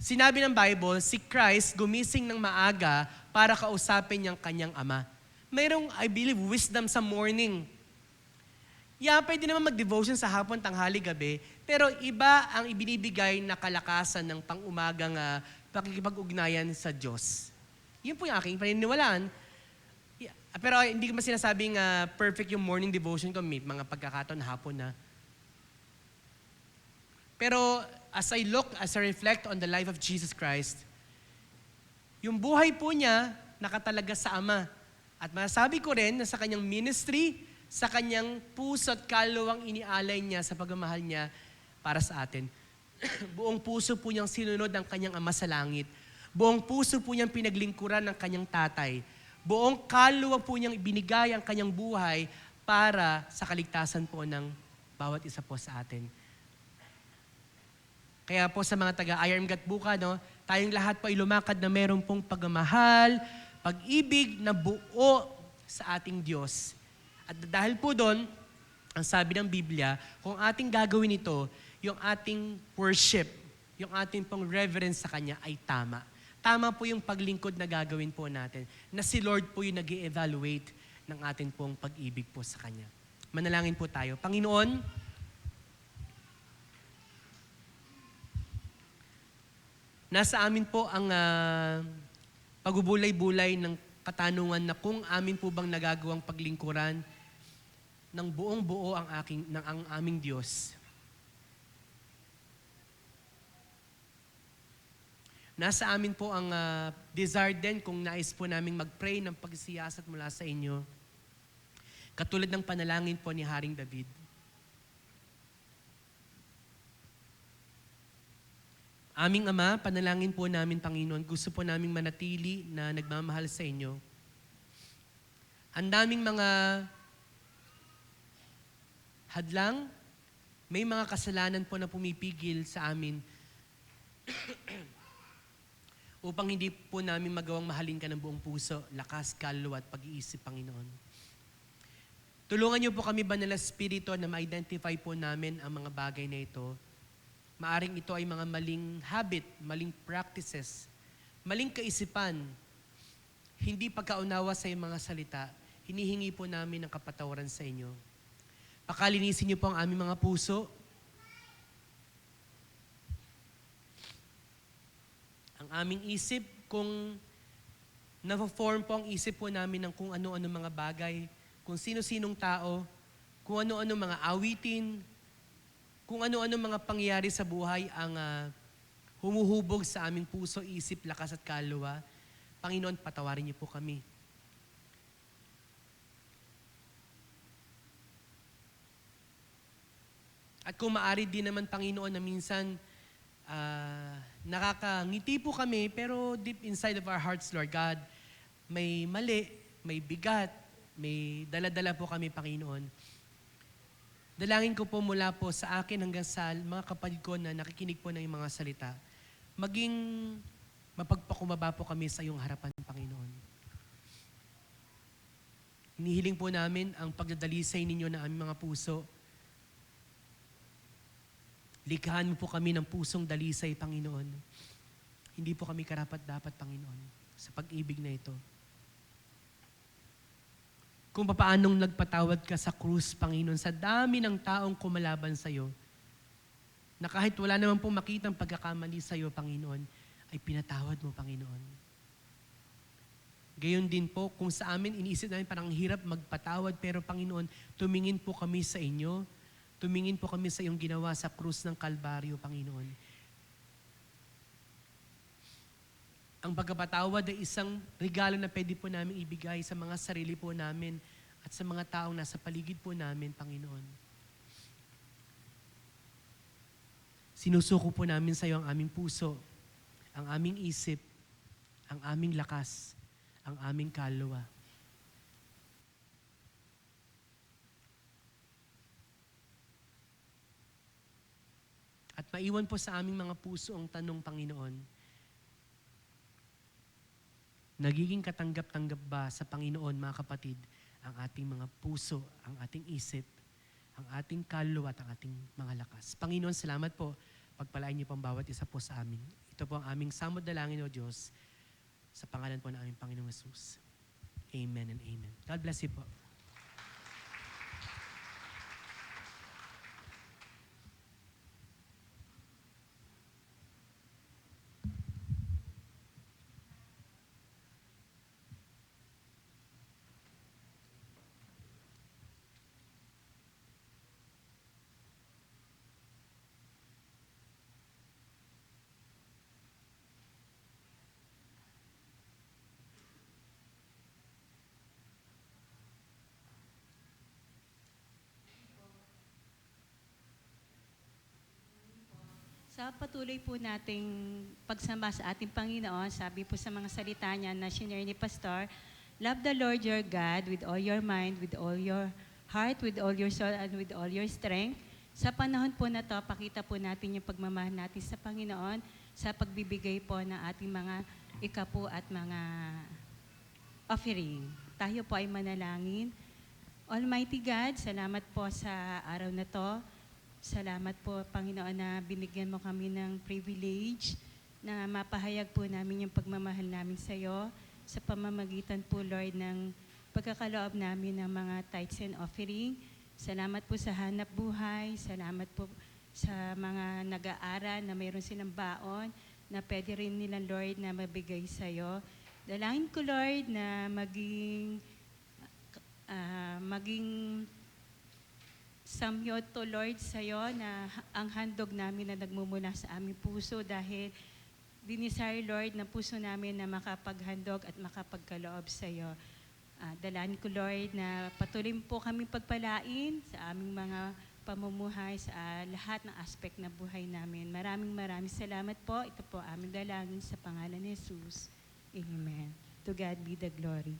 sinabi ng Bible, si Christ gumising ng maaga para kausapin niyang kanyang ama. Mayroong, I believe, wisdom sa morning. Yeah, pwede naman mag-devotion sa hapon, tanghali, gabi, pero iba ang ibinibigay na kalakasan ng pang-umagang pakikipag-ugnayan sa Diyos. Yun po yung aking paniniwalaan. Yeah, pero hindi ko ba sinasabing perfect yung morning devotion ko, may mga pagkakataon hapon na. Pero as I reflect on the life of Jesus Christ, yung buhay po niya nakatalaga sa Ama. At masasabi ko rin na sa kanyang ministry, sa kanyang puso at kaluluwang inialay niya sa pagmamahal niya para sa atin. Buong puso po niyang sinunod ang kanyang Ama sa langit. Buong puso po niyang pinaglingkuran ng kanyang tatay. Buong kaluluwa po niyang ibinigay ang kanyang buhay para sa kaligtasan po ng bawat isa po sa atin. Kaya po sa mga taga-IRM Gatbuka, no, tayong lahat po ay lumakad na meron pong pagmamahal, pag-ibig na buo sa ating Diyos. At dahil po doon, ang sabi ng Biblia, kung ating gagawin ito, yung ating worship, yung ating pong reverence sa Kanya ay tama. Tama po yung paglingkod na gagawin po natin, na si Lord po yung nag-i-evaluate ng ating pong pag-ibig po sa Kanya. Manalangin po tayo. Panginoon, nasa amin po ang pagbubulay-bulay ng katanungan na kung amin po bang nagagawang paglingkuran ng buong buo ang aming Diyos. Nasa amin po ang desire din kung nais po naming mag-pray ng pagsiyasat mula sa inyo. Katulad ng panalangin po ni Haring David. Aming Ama, panalangin po namin, Panginoon, gusto po naming manatili na nagmamahal sa inyo. Ang daming mga hadlang, may mga kasalanan po na pumipigil sa amin upang hindi po namin magawang mahalin ka ng buong puso, lakas, kaluluwa at pag-iisip, Panginoon. Tulungan niyo po kami, Banal na Espiritu, na ma-identify po namin ang mga bagay na ito. Maaring ito ay mga maling habit, maling practices, maling kaisipan, hindi pagkaunawa sa iyong mga salita. Hinihingi po namin ng kapatawaran sa inyo. Pakalinisin niyo po ang aming mga puso. Ang aming isip, kung na-form po ang isip po namin ng kung ano-ano mga bagay, kung sino-sinong tao, kung ano-ano mga awitin, kung ano-ano mga pangyayari sa buhay ang humuhubog sa aming puso, isip, lakas at kaluluwa, Panginoon, patawarin niyo po kami. At kung maaari din naman, Panginoon, na minsan nakakangiti po kami, pero deep inside of our hearts, Lord God, may mali, may bigat, may dala-dala po kami, Panginoon. Dalangin ko po mula po sa akin hanggang sa mga kapatid ko na nakikinig po ng iyong mga salita, maging mapagpakumbaba po kami sa iyong harapan, Panginoon. Hinihiling po namin ang pagdadalisay ninyo na aming mga puso. Likhaan mo po kami ng pusong dalisay, Panginoon. Hindi po kami karapat-dapat, Panginoon, sa pag-ibig na ito. Kung paanong nagpatawad ka sa krus, Panginoon, sa dami ng taong kumalaban sa iyo, na kahit wala naman po makitang pagkakamali sa iyo, Panginoon, ay pinatawad mo, Panginoon. Gayon din po, kung sa amin, iniisip namin parang hirap magpatawad, pero Panginoon, tumingin po kami sa inyo. Tumingin po kami sa iyong ginawa sa krus ng Kalbaryo, Panginoon. Ang pagkapatawad ay isang regalo na pwede po namin ibigay sa mga sarili po namin at sa mga taong nasa paligid po namin, Panginoon. Sinusuko po namin sa iyo ang aming puso, ang aming isip, ang aming lakas, ang aming kaluluwa. At maiwan po sa aming mga puso ang tanong, Panginoon, nagiging katanggap-tanggap ba sa Panginoon, mga kapatid, ang ating mga puso, ang ating isip, ang ating kaluluwa at ang ating mga lakas? Panginoon, salamat po. Pagpalain niyo po ang bawat isa po sa amin. Ito po ang aming samod dalangin, O Diyos, sa pangalan po ng aming Panginoong Jesus. Amen and amen. God bless you po. Sa patuloy po nating pagsamba sa ating Panginoon, sabi po sa mga salita niya na shinare ni Pastor, love the Lord your God with all your mind, with all your heart, with all your soul, and with all your strength. Sa panahon po na to, pakita po natin yung pagmamahal natin sa Panginoon sa pagbibigay po ng ating mga ikapu at mga offering. Tayo po ay manalangin. Almighty God, salamat po sa araw na to. Salamat po, Panginoon, na binigyan mo kami ng privilege na mapahayag po namin yung pagmamahal namin sa iyo sa pamamagitan po, Lord, ng pagkakaloob namin ng mga tithes and offering. Salamat po sa hanap buhay. Salamat po sa mga nag-aaral na mayroon silang baon na pwede rin nila, Lord, na mabigay sa iyo. Dalangin ko, Lord, na maging samyod to, Lord, sa iyo na ang handog namin na nagmumula sa aming puso dahil dinisire, Lord, na puso namin na makapaghandog at makapagkaloob sa iyo. Dalangin ko, Lord, na patuloy po kami pagpalain sa aming mga pamumuhay sa lahat ng aspect na buhay namin. Maraming salamat po. Ito po aming dalangin sa pangalan ni Jesus. Amen. To God be the glory.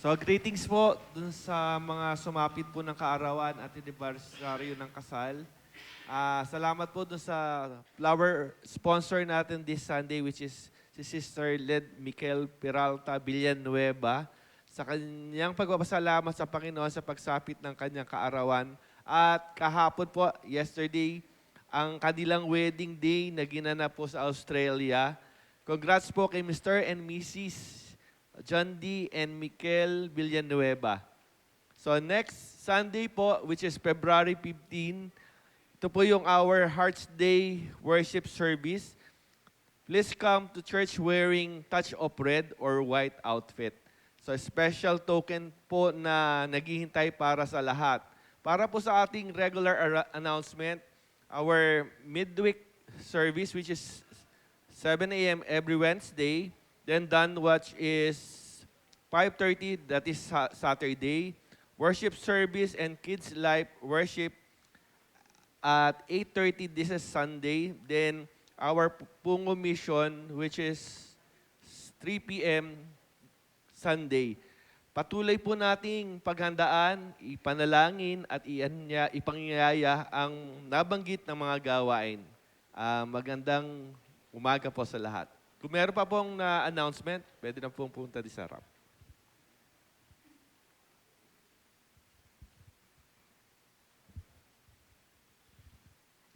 So, greetings po dun sa mga sumapit po ng kaarawan at anniversaryo ng kasal. Salamat po dun sa flower sponsor natin this Sunday, which is si Sister Led Mikel Peralta Villanueva, sa kanyang pagpapasalamat sa Panginoon sa pagsapit ng kanyang kaarawan. At kahapon po, yesterday, ang kanilang wedding day na ginanap po sa Australia. Congrats po kay Mr. and Mrs. John D. and Mikel Villanueva. So next Sunday po, which is February 15, ito po yung our Hearts Day worship service. Please come to church wearing touch of red or white outfit. So special token po na naghihintay para sa lahat. Para po sa ating regular announcement, our midweek service, which is 7 a.m. every Wednesday. Then Dunwatch is 5:30, that is Saturday. Worship service and Kids Life worship at 8:30, this is Sunday. Then our Pungo Mission, which is 3 p.m. Sunday. Patuloy po nating paghandaan, ipanalangin at ipangiyaya ang nabanggit ng mga gawain. Magandang umaga po sa lahat. Kung meron pa pong announcement, pwede na pong punta di sa harap.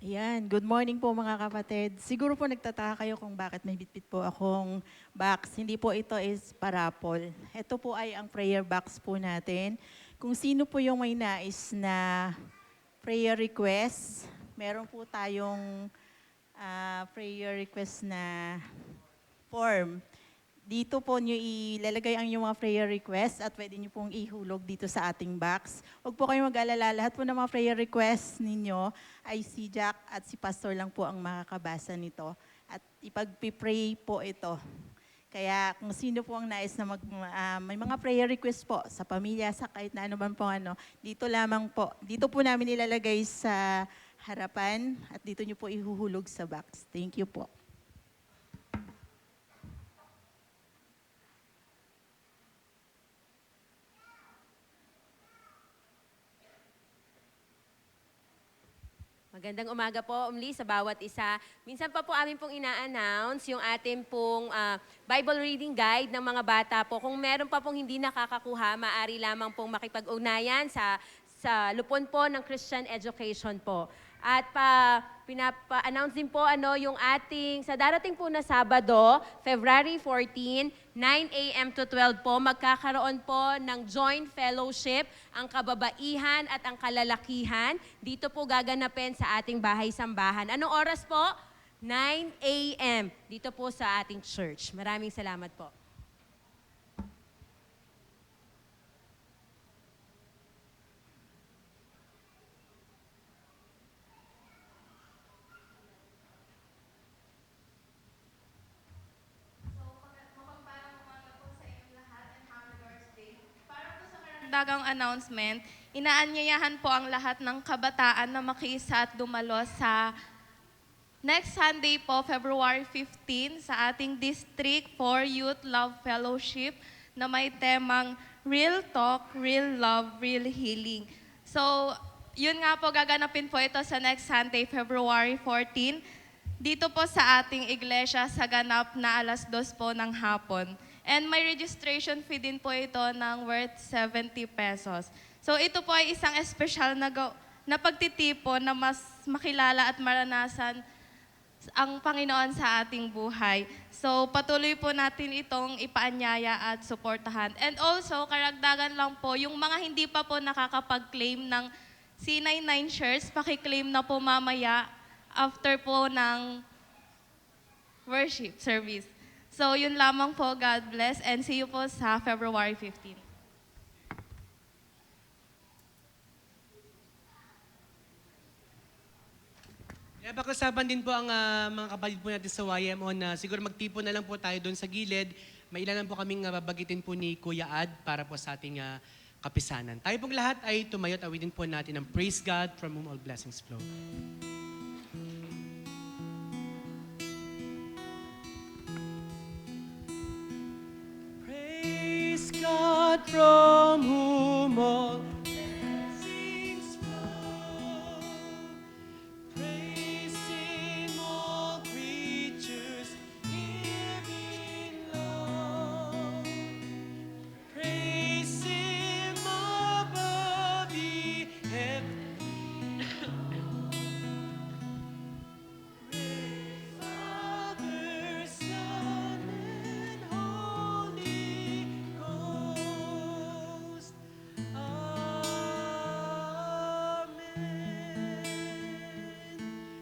Ayan, good morning po mga kapatid. Siguro po nagtataka kayo kung bakit may bitbit po akong box. Hindi po ito is parapol. Ito po ay ang prayer box po natin. Kung sino po yung may nais na prayer request, meron po tayong prayer request na form. Dito po nyo ilalagay ang inyong mga prayer request at pwede nyo pong ihulog dito sa ating box. Huwag po kayong mag-alala. Lahat po ng mga prayer request ninyo ay si Jack at si Pastor lang po ang makakabasa nito. At ipag-pray po ito. Kaya kung sino po ang nais na may mga prayer request po sa pamilya, sa kahit na ano man po dito lamang po. Dito po namin ilalagay sa harapan at dito nyo po ihuhulog sa box. Thank you po. Magandang umaga po, Umli, sa bawat isa. Minsan pa po amin pong ina-announce yung ating pong Bible reading guide ng mga bata po. Kung meron pa pong hindi nakakakuha, maaari lamang pong makipag-ugnayan sa lupon po ng Christian Education po. At pinapa-announce din po yung ating, sa darating po na Sabado, February 14, 9 a.m. to 12 po, magkakaroon po ng joint fellowship ang kababaihan at ang kalalakihan. Dito po gaganapin sa ating bahay-sambahan. Anong oras po? 9 a.m. Dito po sa ating church. Maraming salamat po. Dagang announcement, inaanyayahan po ang lahat ng kabataan na makiisa at dumalo sa next Sunday po, February 15, sa ating District 4 Youth Love Fellowship na may temang Real Talk, Real Love, Real Healing. So, yun nga po, gaganapin po ito sa next Sunday, February 14, dito po sa ating iglesia sa ganap na 2:00 po ng hapon. And may registration fee din po ito ng worth 70 pesos. So ito po ay isang espesyal na pagtitipon na mas makilala at maranasan ang Panginoon sa ating buhay. So patuloy po natin itong ipaanyaya at suportahan. And also, karagdagan lang po, yung mga hindi pa po nakakapag-claim ng C99 shirts, pakiklaim na po mamaya after po ng worship service. So, yun lamang po. God bless and see you po sa February 15. Pag-usapan din po ang mga kapatid po natin sa YMO na siguro magtipon na lang po tayo doon sa gilid. May ilan lang po kaming babagitin po ni Kuya Ad para po sa ating kapisanan. Tayo pong lahat ay tumayo at awitin po natin ang Praise God from whom all blessings flow. Praise God. God from whom all blessings flow. Praise Him, all creatures here below. Praise Him above the heavens. Father, Son, and Holy Ghost. Amen.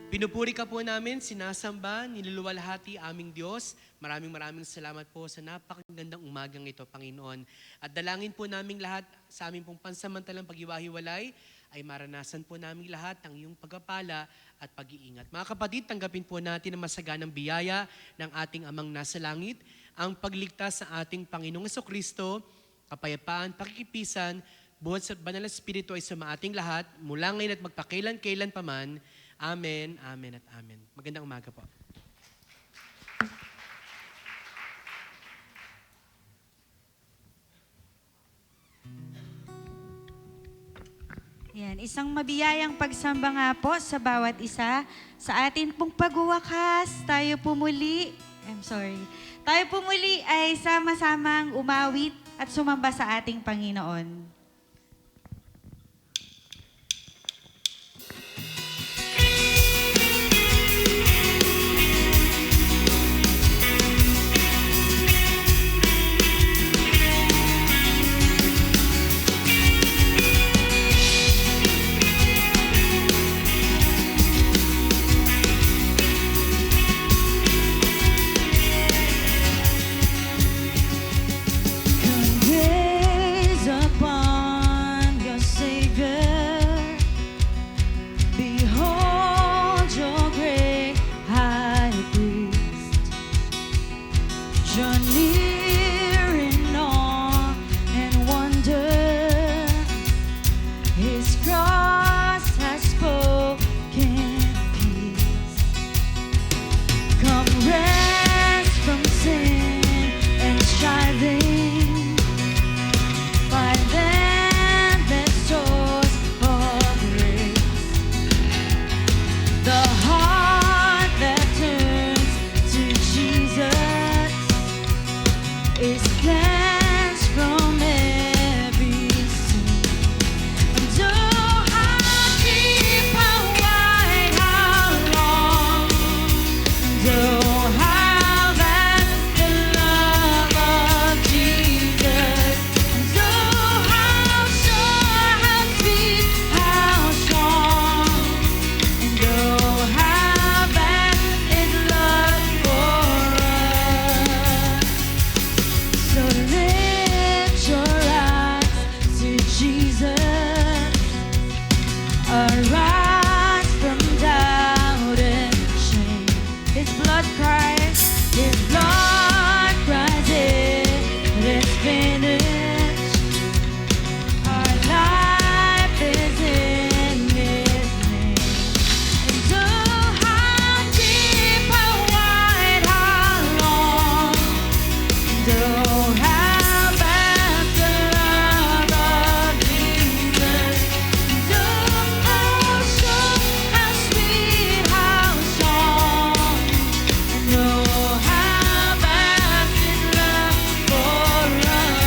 Pinupuri ka po namin, sinasamba, niluluwalhati aming Diyos. Maraming salamat po sa napakagandang umagang ito, Panginoon. At dalangin po naming lahat sa aming pong pansamantalang pag-iwahiwalay ay maranasan po naming lahat ang iyong pagpapala at pag-iingat. Mga kapatid, tanggapin po natin ang masaganang biyaya ng ating Amang nasa langit, ang pagligtas sa ating Panginoong Jesucristo, kapayapaan, pakikipisan, buhat sa banal na Espiritu ay sumaating lahat, mula ngayon at magpakailan-kailan paman. Amen, amen at amen. Magandang umaga po. Yan, isang mabiyayang pagsamba nga po sa bawat isa. Sa atin pong pagwawakas, tayo pumuli ay sama-samang umawit at sumamba sa ating Panginoon. Gaze upon your Savior. Behold your great high priest. Draw near in awe and wonder. His cross has spoken peace. Come rest from sin and striving. Find endless source of grace. The heart that turns to Jesus is cleansed from every sin. And oh, how deep, how wide, how long, and oh, how vast the love of Jesus. And oh, how sure, how sweet, how strong, and oh, how vast His love for us. So lift your eyes to Jesus, arise from doubt and shame. His blood cries, it's finished. Our life is in His name. And oh, how deep, how wide, how long, and oh, how vast the love of Jesus. And oh, how sure, how sweet, how strong, and oh, how vast His love for us.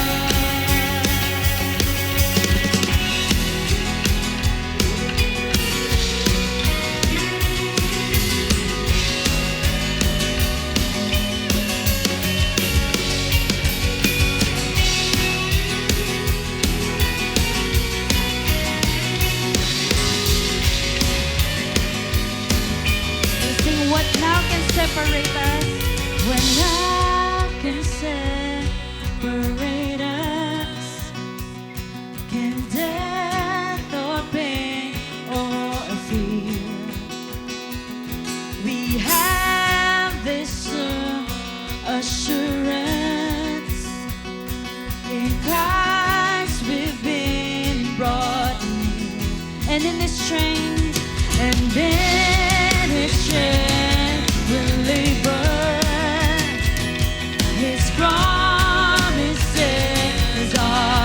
We sing, what now can separate us? What now can separate us? Can death or pain or fear? We have this assurance in Christ we've been brought near, and in His strength, and in His strength will labor. His promises are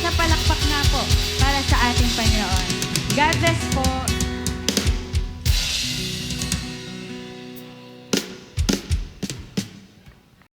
Isa palakpak nga po para sa ating Panginoon. God bless po.